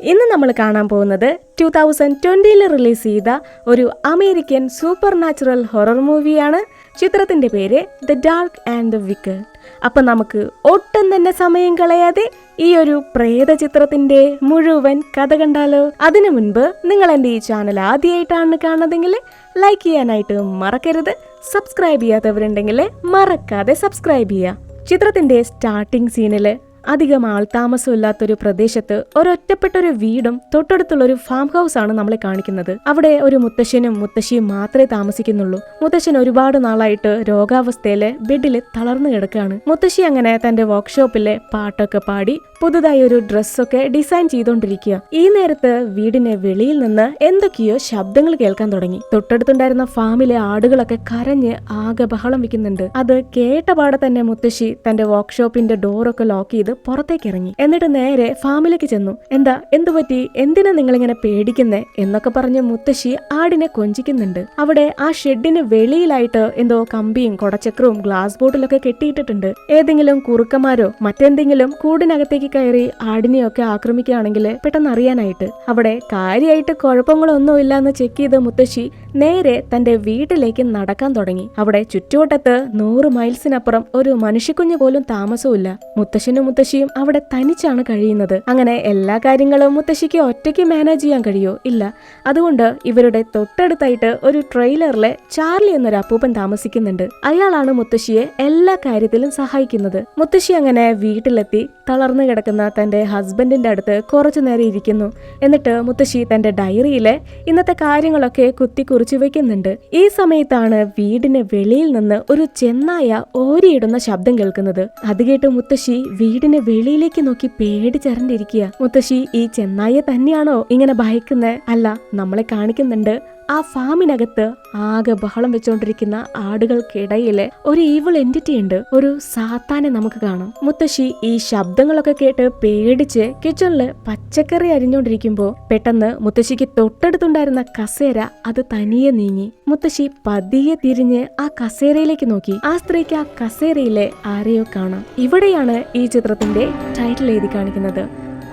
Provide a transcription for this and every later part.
ഇന്ന് നമ്മൾ കാണാൻ പോകുന്നത് 2020 റിലീസ് ചെയ്ത ഒരു അമേരിക്കൻ സൂപ്പർ നാച്ചുറൽ ഹൊറർ മൂവിയാണ്. ചിത്രത്തിന്റെ പേര് the dark and the wicked. അപ്പം നമുക്ക് ഒട്ടും തന്നെ സമയം കളയാതെ ഈ ഒരു പ്രേത ചിത്രത്തിന്റെ മുഴുവൻ കഥ കണ്ടാലോ? അതിനു മുൻപ് നിങ്ങൾ എൻ്റെ ഈ ചാനൽ ആദ്യമായിട്ടാണ് കാണുന്നതെങ്കിൽ ലൈക്ക് ചെയ്യാനായിട്ട് മറക്കരുത്. സബ്സ്ക്രൈബ് ചെയ്യാത്തവരുണ്ടെങ്കിൽ മറക്കാതെ സബ്സ്ക്രൈബ് ചെയ്യുക. ചിത്രത്തിന്റെ സ്റ്റാർട്ടിംഗ് സീനില് അധികം ആൾതാമസമില്ലാത്തൊരു പ്രദേശത്ത് ഒരൊറ്റപ്പെട്ടൊരു വീടും തൊട്ടടുത്തുള്ളൊരു ഫാം ഹൗസ് ആണ് നമ്മളെ കാണിക്കുന്നത്. അവിടെ ഒരു മുത്തശ്ശനും മുത്തശ്ശിയും മാത്രമേ താമസിക്കുന്നുള്ളൂ. മുത്തശ്ശൻ ഒരുപാട് നാളായിട്ട് രോഗാവസ്ഥയില് ബെഡിൽ തളർന്നു കിടക്കുകയാണ്. മുത്തശ്ശി അങ്ങനെ തന്റെ വർക്ക്ഷോപ്പിലെ പാട്ടൊക്കെ പാടി പുതുതായി ഒരു ഡ്രസ്സൊക്കെ ഡിസൈൻ ചെയ്തുകൊണ്ടിരിക്കുക. ഈ നേരത്ത് വീടിന് വെളിയിൽ നിന്ന് എന്തൊക്കെയോ ശബ്ദങ്ങൾ കേൾക്കാൻ തുടങ്ങി. തൊട്ടടുത്തുണ്ടായിരുന്ന ഫാമിലെ ആടുകളൊക്കെ കരഞ്ഞ് ആകെ ബഹളം വെക്കുന്നുണ്ട്. അത് കേട്ടപാടെ തന്നെ മുത്തശ്ശി തന്റെ വർക്ക്ഷോപ്പിന്റെ ഡോറൊക്കെ ലോക്ക് ചെയ്ത് പുറത്തേക്ക് ഇറങ്ങി. എന്നിട്ട് നേരെ ഫാമിലേക്ക് ചെന്നു. എന്തുപറ്റി, എന്തിനാ നിങ്ങളിങ്ങനെ പേടിക്കുന്നേ എന്നൊക്കെ പറഞ്ഞ് മുത്തശ്ശി ആടിനെ കൊഞ്ചിക്കുന്നുണ്ട്. അവിടെ ആ ഷെഡിന് വെളിയിലായിട്ട് എന്തോ കമ്പിയും കൊടച്ചക്രവും ഗ്ലാസ് ബോട്ടിലൊക്കെ കെട്ടിയിട്ടിട്ടുണ്ട്. ഏതെങ്കിലും കുറുക്കന്മാരോ മറ്റെന്തെങ്കിലും കൂടിനകത്തേക്ക് കയറി ആടിനെയൊക്കെ ആക്രമിക്കുകയാണെങ്കിൽ പെട്ടെന്ന് അറിയാനായിട്ട്. അവിടെ കാര്യമായിട്ട് കുഴപ്പങ്ങളൊന്നും ഇല്ലാന്ന് ചെക്ക് ചെയ്ത് മുത്തശ്ശി നേരെ തന്റെ വീട്ടിലേക്ക് നടക്കാൻ തുടങ്ങി. അവിടെ ചുറ്റുവട്ടത്ത് 100 മൈൽസിനപ്പുറം ഒരു മനുഷ്യക്കുഞ്ഞു പോലും താമസവുമില്ല. മുത്തശ്ശനും മുത്തശ്ശിയും അവിടെ തനിച്ചാണ് കഴിയുന്നത്. അങ്ങനെ എല്ലാ കാര്യങ്ങളും മുത്തശ്ശിക്ക് ഒറ്റയ്ക്ക് മാനേജ് ചെയ്യാൻ കഴിയോ? ഇല്ല. അതുകൊണ്ട് ഇവരുടെ തൊട്ടടുത്തായിട്ട് ഒരു ട്രെയിലറിലെ ചാർലി എന്നൊരു അപ്പൂപ്പൻ താമസിക്കുന്നുണ്ട്. അയാളാണ് മുത്തശ്ശിയെ എല്ലാ കാര്യത്തിലും സഹായിക്കുന്നത്. മുത്തശ്ശി അങ്ങനെ വീട്ടിലെത്തി തളർന്നു കിടക്കുന്ന തന്റെ ഹസ്ബൻഡിന്റെ അടുത്ത് കുറച്ചു നേരം ഇരിക്കുന്നു. എന്നിട്ട് മുത്തശ്ശി തന്റെ ഡയറിയിലെ ഇന്നത്തെ കാര്യങ്ങളൊക്കെ കുറിച്ച് വെക്കുന്നുണ്ട്. ഈ സമയത്താണ് വീടിന് വെളിയിൽ നിന്ന് ഒരു ചെന്നായ ഓരിയിടുന്ന ശബ്ദം കേൾക്കുന്നത്. അത് കേട്ട് മുത്തശ്ശി വീടിന് വെളിയിലേക്ക് നോക്കി പേടിച്ചരണ്ടിരിക്കുക. മുത്തശ്ശി ഈ ചെന്നായെ തന്നെയാണോ ഇങ്ങനെ ഭയക്കുന്നത്? അല്ല, നമ്മളെ കാണിക്കുന്നുണ്ട് ആ ഫാമിനകത്ത് ആകെ ബഹളം വെച്ചോണ്ടിരിക്കുന്ന ആടുകൾക്കിടയിലെ ഒരു ഈവിൾ എൻറ്റിറ്റി ഉണ്ട്. ഒരു സാത്താനെ നമുക്ക് കാണാം. മുത്തശ്ശി ഈ ശബ്ദങ്ങളൊക്കെ കേട്ട് പേടിച്ച് കിച്ചണില് പച്ചക്കറി അരിഞ്ഞോണ്ടിരിക്കുമ്പോ പെട്ടെന്ന് മുത്തശ്ശിക്ക് തൊട്ടടുത്തുണ്ടായിരുന്ന കസേര അത് തനിയെ നീങ്ങി. മുത്തശ്ശി പതിയെ തിരിഞ്ഞ് ആ കസേരയിലേക്ക് നോക്കി. ആ സ്ത്രീക്ക് ആ കസേരയിലെ ആരെയോ കാണാം. ഇവിടെയാണ് ഈ ചിത്രത്തിന്റെ ടൈറ്റിൽ എഴുതി കാണിക്കുന്നത്,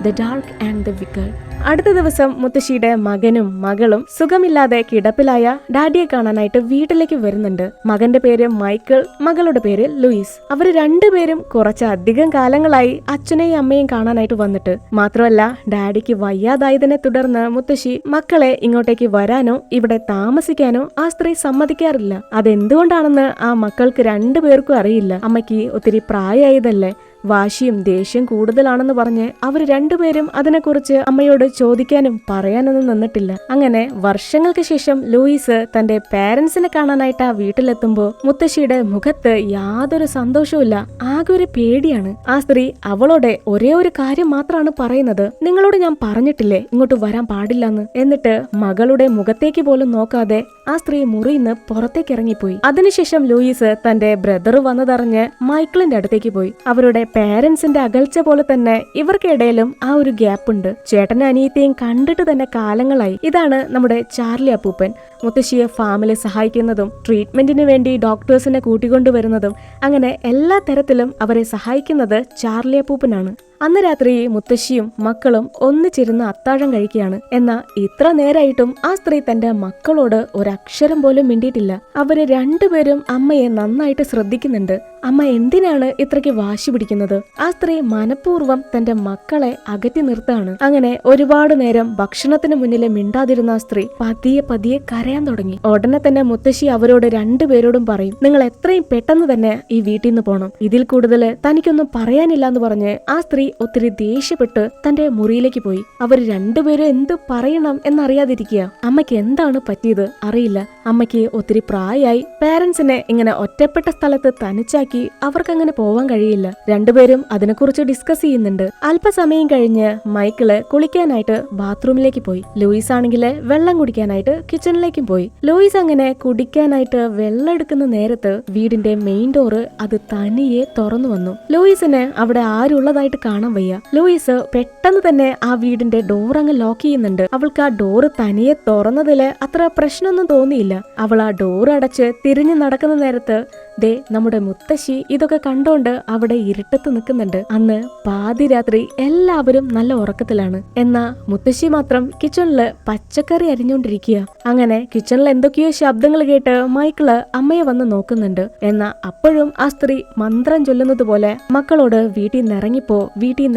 the dark and the wicked. അടുത്ത ദിവസം മുത്തശ്ശിയുടെ മകനും മകളും സുഖമില്ലാതെ കിടപ്പിലായ ഡാഡിയെ കാണാനായിട്ട് വീട്ടിലേക്ക് വരുന്നുണ്ട്. മകന്റെ പേര് മൈക്കിൾ, മകളുടെ പേര് ലൂയിസ്. അവര് രണ്ടുപേരും കുറച്ചധികം കാലങ്ങളായി അച്ഛനെയും അമ്മയും കാണാനായിട്ട് വന്നിട്ട്. മാത്രമല്ല ഡാഡിക്ക് വയ്യാതായതിനെ തുടർന്ന് മുത്തശ്ശി മക്കളെ ഇങ്ങോട്ടേക്ക് വരാനോ ഇവിടെ താമസിക്കാനോ ആ സ്ത്രീ സമ്മതിക്കാറില്ല. അതെന്തുകൊണ്ടാണെന്ന് ആ മക്കൾക്ക് രണ്ടുപേർക്കും അറിയില്ല. അമ്മയ്ക്ക് ഒത്തിരി പ്രായമായതല്ലേ, വാശിയും ദേഷ്യം കൂടുതലാണെന്ന് പറഞ്ഞ് അവർ രണ്ടുപേരും അതിനെക്കുറിച്ച് അമ്മയോട് ചോദിക്കാനും പറയാനൊന്നും നിന്നിട്ടില്ല. അങ്ങനെ വർഷങ്ങൾക്ക് ശേഷം ലൂയിസ് തന്റെ പേരൻസിനെ കാണാനായിട്ട് ആ വീട്ടിലെത്തുമ്പോ മുത്തശ്ശിയുടെ മുഖത്ത് യാതൊരു സന്തോഷവുമില്ല, ആകെ ഒരു പേടിയാണ്. ആ സ്ത്രീ അവളോട് ഒരേ ഒരു കാര്യം മാത്രമാണ് പറയുന്നത്, നിങ്ങളോട് ഞാൻ പറഞ്ഞിട്ടില്ലേ ഇങ്ങോട്ട് വരാൻ പാടില്ലെന്ന്. എന്നിട്ട് മകളുടെ മുഖത്തേക്ക് പോലും നോക്കാതെ ആ സ്ത്രീ മുറിയിന്ന് പുറത്തേക്ക് ഇറങ്ങിപ്പോയി. അതിനുശേഷം ലൂയിസ് തന്റെ ബ്രദർ വന്നതറിഞ്ഞ് മൈക്കിളിന്റെ അടുത്തേക്ക് പോയി. അവരുടെ പേരൻസിന്റെ അകൽച്ച പോലെ തന്നെ ഇവർക്കിടയിലും ആ ഒരു ഗ്യാപ്പ് ഉണ്ട്. ചേട്ടനും അനിയത്തെയും കണ്ടിട്ട് തന്നെ കാലങ്ങളായി. ഇതാണ് നമ്മുടെ ചാർലി അപ്പൂപ്പൻ. മുത്തശ്ശിയെ ഫാമിലെ സഹായിക്കുന്നതും ട്രീറ്റ്മെന്റിന് വേണ്ടി ഡോക്ടേഴ്സിനെ കൂട്ടിക്കൊണ്ടുവരുന്നതും അങ്ങനെ എല്ലാ തരത്തിലും അവരെ സഹായിക്കുന്നത് ചാർലി അപ്പൂപ്പനാണ്. അന്ന് രാത്രി മുത്തശ്ശിയും മക്കളും ഒന്നിച്ചിരുന്ന് അത്താഴം കഴിക്കുകയാണ്. എന്നാ ഇത്ര നേരായിട്ടും ആ സ്ത്രീ തന്റെ മക്കളോട് ഒരക്ഷരം പോലും മിണ്ടിയിട്ടില്ല. അവര് രണ്ടുപേരും അമ്മയെ നന്നായിട്ട് ശ്രദ്ധിക്കുന്നുണ്ട്. അമ്മ എന്തിനാണ് ഇത്രയ്ക്ക് വാശി പിടിക്കുന്നത്? ആ സ്ത്രീ മനഃപൂർവ്വം തന്റെ മക്കളെ അകറ്റി നിർത്താണ്. അങ്ങനെ ഒരുപാട് നേരം ഭക്ഷണത്തിന് മുന്നിൽ മിണ്ടാതിരുന്ന ആ സ്ത്രീ പതിയെ പതിയെ കരയാൻ തുടങ്ങി. ഉടനെ തന്നെ മുത്തശ്ശി അവരോട് രണ്ടുപേരോടും പറയും, നിങ്ങൾ എത്രയും പെട്ടെന്ന് തന്നെ ഈ വീട്ടിൽ നിന്ന് പോണം. ഇതിൽ കൂടുതൽ തനിക്കൊന്നും പറയാനില്ല എന്ന് പറഞ്ഞ് ആ സ്ത്രീ ഒത്തിരി ദേഷ്യപ്പെട്ട് തന്റെ മുറിയിലേക്ക് പോയി. അവർ രണ്ടുപേരും എന്ത് പറയണം എന്നറിയാതിരിക്കുക. അമ്മയ്ക്ക് എന്താണ് പറ്റിയത് അറിയില്ല. അമ്മയ്ക്ക് ഒത്തിരി പ്രായമായി. പേരൻസിനെ ഇങ്ങനെ ഒറ്റപ്പെട്ട സ്ഥലത്ത് തനിച്ചാക്കി അവർക്കങ്ങനെ പോവാൻ കഴിയില്ല. രണ്ടുപേരും അതിനെക്കുറിച്ച് ഡിസ്കസ് ചെയ്യുന്നുണ്ട്. അല്പസമയം കഴിഞ്ഞ് മൈക്കിള് കുളിക്കാനായിട്ട് ബാത്റൂമിലേക്ക് പോയി. ലൂയിസ് ആണെങ്കിൽ വെള്ളം കുടിക്കാനായിട്ട് കിച്ചണിലേക്കും പോയി. ലൂയിസ് അങ്ങനെ കുടിക്കാനായിട്ട് വെള്ളം എടുക്കുന്ന നേരത്ത് വീടിന്റെ മെയിൻ ഡോറ് അത് തനിയെ തുറന്നു വന്നു. ലൂയിസിന് അവിടെ ആരുള്ളതായിട്ട് കാണാൻ വയ്യ. ലൂയിസ് പെട്ടെന്ന് തന്നെ ആ വീടിന്റെ ഡോർ അങ്ങ് ലോക്ക് ചെയ്യുന്നുണ്ട്. അവൾക്ക് ആ ഡോറ് തനിയെ തുറന്നതില് അത്ര പ്രശ്നമൊന്നും തോന്നിയില്ല. അവൾ ആ ഡോർ അടച്ച് തിരിഞ്ഞു നടക്കുന്ന നേരത്ത് ദേ നമ്മുടെ മുത്തശ്ശി ഇതൊക്കെ കണ്ടോണ്ട് അവിടെ ഇരുട്ടത്ത് നിൽക്കുന്നുണ്ട്. അന്ന് പാതിരാത്രി എല്ലാവരും നല്ല ഉറക്കത്തിലാണ്. എന്നാ മുത്തശ്ശി മാത്രം കിച്ചണില് പച്ചക്കറി അരിഞ്ഞോണ്ടിരിക്കുക. അങ്ങനെ കിച്ചണിൽ എന്തൊക്കെയോ ശബ്ദങ്ങൾ കേട്ട് മൈക്കിള് അമ്മയെ വന്ന് നോക്കുന്നുണ്ട്. എന്നാ അപ്പോഴും ആ സ്ത്രീ മന്ത്രം ചൊല്ലുന്നത് പോലെ മക്കളോട് വീട്ടിൽ നിന്ന്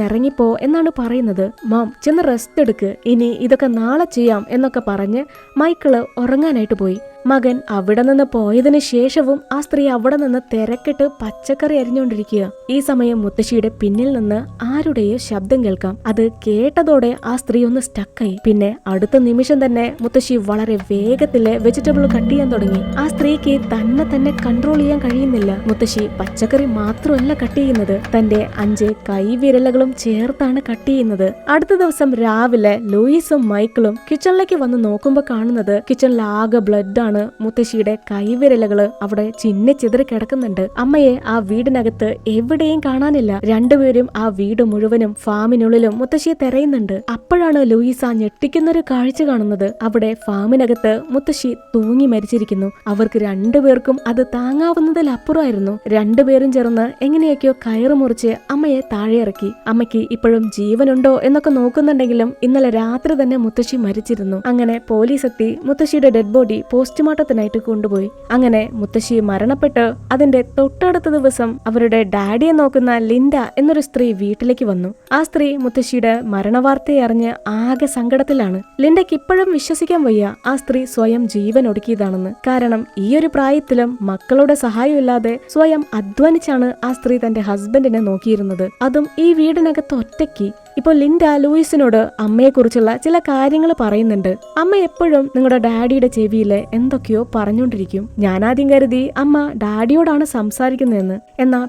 ഇറങ്ങിപ്പോ എന്നാണ് പറയുന്നത്. മോം ചെന്ന് റെസ്റ്റ് എടുക്ക്, ഇനി ഇതൊക്കെ നാളെ ചെയ്യാം എന്നൊക്കെ പറഞ്ഞ് മൈക്കിള് ഉറങ്ങാനായിട്ട് പോയി. മകൻ അവിടെ നിന്ന് പോയതിനു ശേഷവും ആ സ്ത്രീ അവിടെ നിന്ന് തിരക്കിട്ട് പച്ചക്കറി അരിഞ്ഞുകൊണ്ടിരിക്കുക. ഈ സമയം മുത്തശ്ശിയുടെ പിന്നിൽ നിന്ന് ആരുടെയോ ശബ്ദം കേൾക്കാം. അത് കേട്ടതോടെ ആ സ്ത്രീ ഒന്ന് സ്റ്റക്കായി. പിന്നെ അടുത്ത നിമിഷം തന്നെ മുത്തശ്ശി വളരെ വേഗത്തില് വെജിറ്റബിൾ കട്ട് ചെയ്യാൻ തുടങ്ങി. ആ സ്ത്രീക്ക് തന്നെ കൺട്രോൾ ചെയ്യാൻ കഴിയുന്നില്ല. മുത്തശ്ശി പച്ചക്കറി മാത്രമല്ല കട്ട് ചെയ്യുന്നത്, തന്റെ 5 കൈവിരലുകളും ചേർത്താണ് കട്ട് ചെയ്യുന്നത്. അടുത്ത ദിവസം രാവിലെ ലൂയിസും മൈക്കിളും കിച്ചണിലേക്ക് വന്ന് നോക്കുമ്പോ കാണുന്നത് കിച്ചണിൽ ആകെ ബ്ലഡ് ആണ്. മുത്തശ്ശിയുടെ കൈവിരലുകള് അവിടെ ചിന്നിച്ചിതറി കിടക്കുന്നുണ്ട്. അമ്മയെ ആ വീടിനകത്ത് എവിടെയും കാണാനില്ല. രണ്ടുപേരും ആ വീട് മുഴുവനും ഫാമിനുള്ളിലും മുത്തശ്ശിയെ തെരയുന്നുണ്ട്. അപ്പോഴാണ് ലൂയിസ് ആ ഞെട്ടിക്കുന്നൊരു കാഴ്ച കാണുന്നത്. അവിടെ ഫാമിനകത്ത് മുത്തശ്ശി തൂങ്ങി മരിച്ചിരിക്കുന്നു. അവർക്ക് രണ്ടുപേർക്കും അത് താങ്ങാവുന്നതിലപ്പുറമായിരുന്നു. രണ്ടുപേരും ചേർന്ന് എങ്ങനെയൊക്കെയോ കയറ് മുറിച്ച് അമ്മയെ താഴെ ഇറക്കി. അമ്മയ്ക്ക് ഇപ്പോഴും ജീവനുണ്ടോ എന്നൊക്കെ നോക്കുന്നുണ്ടെങ്കിലും ഇന്നലെ രാത്രി തന്നെ മുത്തശ്ശി മരിച്ചിരുന്നു. അങ്ങനെ പോലീസ് എത്തി മുത്തശ്ശിയുടെ ഡെഡ് ബോഡി പോസ്റ്റ്മോർട്ടത്തിനായിട്ട് കൊണ്ടുപോയി. അങ്ങനെ മുത്തശ്ശി മരണപ്പെട്ട് അതിന്റെ തൊട്ടടുത്ത ദിവസം അവരുടെ ഡാഡിയെ നോക്കുന്ന ലിൻഡ എന്നൊരു സ്ത്രീ വീട്ടിലേക്ക് വന്നു. ആ സ്ത്രീ മുത്തശ്ശിയുടെ മരണവാർത്തയെ അറിഞ്ഞ് ആകെ സങ്കടത്തിലാണ്. ലിൻഡയ്ക്ക് ഇപ്പോഴും വിശ്വസിക്കാൻ വയ്യ ആ സ്ത്രീ സ്വയം ജീവൻ ഒടുക്കിയതാണെന്ന്. കാരണം ഈ ഒരു പ്രായത്തിലും മക്കളുടെ സഹായമില്ലാതെ സ്വയം അധ്വാനിച്ചാണ് ആ സ്ത്രീ തന്റെ ഹസ്ബൻഡിനെ നോക്കിയിരുന്നത്, അതും ഈ വീടിനകത്ത് ഒറ്റയ്ക്ക്. ഇപ്പോൾ ലിൻഡ ലൂയിസിനോട് അമ്മയെക്കുറിച്ചുള്ള ചില കാര്യങ്ങൾ പറയുന്നുണ്ട്. അമ്മ എപ്പോഴും നിങ്ങളുടെ ഡാഡിയുടെ ചെവിയില് എന്തൊക്കെയോ പറഞ്ഞുകൊണ്ടിരിക്കും. ഞാനാദ്യം കരുതി അമ്മ ഡാഡിയോടാണ് സംസാരിക്കുന്നതെന്ന്. എന്നാ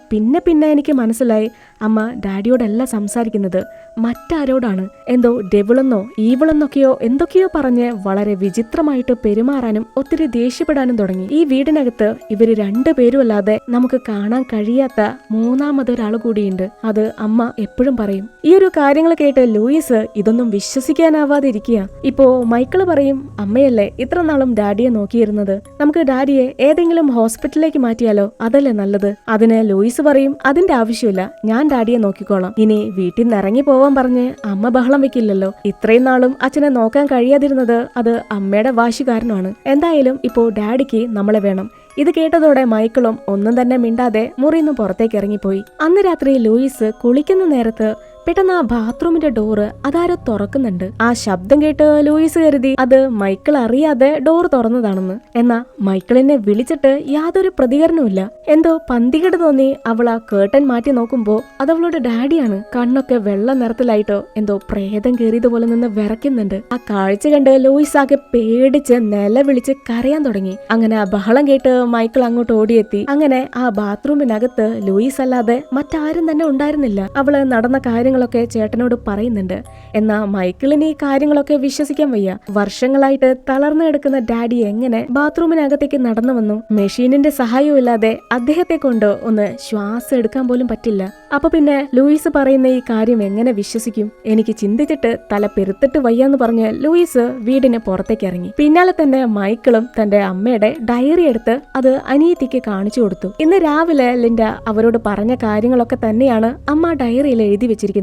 പിന്നെ എനിക്ക് മനസ്സിലായി അമ്മ ഡാഡിയോടല്ല സംസാരിക്കുന്നത്, മറ്റാരോടാണ്. എന്തോ ഡെവിളെന്നോ ഈവിളെന്നൊക്കെയോ എന്തൊക്കെയോ പറഞ്ഞ് വളരെ വിചിത്രമായിട്ട് പെരുമാറാനും ഒത്തിരി ദേഷ്യപ്പെടാനും തുടങ്ങി. ഈ വീടിനകത്ത് ഇവര് രണ്ടുപേരുമല്ലാതെ നമുക്ക് കാണാൻ കഴിയാത്ത മൂന്നാമതൊരാൾ കൂടിയുണ്ട്. അത് അമ്മ എപ്പോഴും പറയും. ഈ ഒരു കാര്യങ്ങൾ കേട്ട് ലൂയിസ് ഇതൊന്നും വിശ്വസിക്കാനാവാതെ ഇരിക്കുക. ഇപ്പോ മൈക്കിള് പറയും, അമ്മയല്ലേ ഇത്ര നാളും ഡാഡിയെ നോക്കിയിരുന്നത്, നമുക്ക് ഡാഡിയെ ഏതെങ്കിലും ഹോസ്പിറ്റലിലേക്ക് മാറ്റിയാലോ, അതല്ലേ നല്ലത്. അതിന് ലൂയിസ് പറയും, അതിന്റെ ആവശ്യമില്ല, ഞാൻ ഡാഡിയെ നോക്കിക്കോളാം. ഇനി വീട്ടിൽ നിന്ന് ഇറങ്ങി പോവാൻ പറഞ്ഞ് അമ്മ ബഹളം വെക്കില്ലല്ലോ. ഇത്രയും നാളും അച്ഛനെ നോക്കാൻ കഴിയാതിരുന്നത് അത് അമ്മയുടെ വാശി കാരണമാണ്. എന്തായാലും ഇപ്പോ ഡാഡിക്ക് നമ്മളെ വേണം. ഇത് കേട്ടതോടെ മൈക്കിളും ഒന്നും തന്നെ മിണ്ടാതെ മുറിന്ന് പുറത്തേക്ക് ഇറങ്ങിപ്പോയി. അന്ന് രാത്രി ലൂയിസ് കുളിക്കുന്ന നേരത്ത് പെട്ടെന്ന് ആ ബാത്റൂമിന്റെ ഡോറ് അതാരോ തുറക്കുന്നുണ്ട്. ആ ശബ്ദം കേട്ട് ലൂയിസ് കരുതി അത് മൈക്കിൾ അറിയാതെ ഡോർ തുറന്നതാണെന്ന്. എന്നാ മൈക്കിളിനെ വിളിച്ചിട്ട് യാതൊരു പ്രതികരണവുമില്ല. എന്തോ പന്തികേട് തോന്നി അവൾ ആ കേർട്ടൻ മാറ്റി നോക്കുമ്പോ അതവളുടെ ഡാഡിയാണ്. കണ്ണൊക്കെ വെള്ള നിറത്തിലായിട്ടോ എന്തോ പ്രേതം കയറിയതുപോലെ നിന്ന് വിറയ്ക്കുന്നുണ്ട്. ആ കാഴ്ച കണ്ട് ലൂയിസ് ആകെ പേടിച്ച് നിലവിളിച്ച് കരയാൻ തുടങ്ങി. അങ്ങനെ ആ ബഹളം കേട്ട് മൈക്കിൾ അങ്ങോട്ട് ഓടിയെത്തി. അങ്ങനെ ആ ബാത്റൂമിനകത്ത് ലൂയിസ് അല്ലാതെ മറ്റാരും തന്നെ ഉണ്ടായിരുന്നില്ല. അവള് നടന്ന കാര്യങ്ങളൊക്കെ ചേട്ടനോട് പറയുന്നുണ്ട്. എന്നാ മൈക്കിളിന് ഈ കാര്യങ്ങളൊക്കെ വിശ്വസിക്കാൻ വയ്യ. വർഷങ്ങളായിട്ട് തളർന്നു കിടക്കുന്ന ഡാഡി എങ്ങനെ ബാത്റൂമിനകത്തേക്ക് നടന്നു വന്നു? മെഷീനിന്റെ സഹായവും ഇല്ലാതെ അദ്ദേഹത്തെ കൊണ്ട് ഒന്ന് ശ്വാസം എടുക്കാൻ പോലും പറ്റില്ല. അപ്പൊ പിന്നെ ലൂയിസ് പറയുന്ന ഈ കാര്യം എങ്ങനെ വിശ്വസിക്കും? എനിക്ക് ചിന്തിച്ചിട്ട് തല പെരുത്തിട്ട് വയ്യാന്ന് പറഞ്ഞ് ലൂയിസ് വീടിന് പുറത്തേക്ക് ഇറങ്ങി. പിന്നാലെ തന്നെ മൈക്കിളും തന്റെ അമ്മയുടെ ഡയറി എടുത്ത് അത് അനിയത്തിക്ക് കാണിച്ചു കൊടുത്തു. ഇന്ന് രാവിലെ ലിൻഡ അവരോട് പറഞ്ഞ കാര്യങ്ങളൊക്കെ തന്നെയാണ് അമ്മ ഡയറിയിൽ എഴുതി വെച്ചിരിക്കുന്നത്.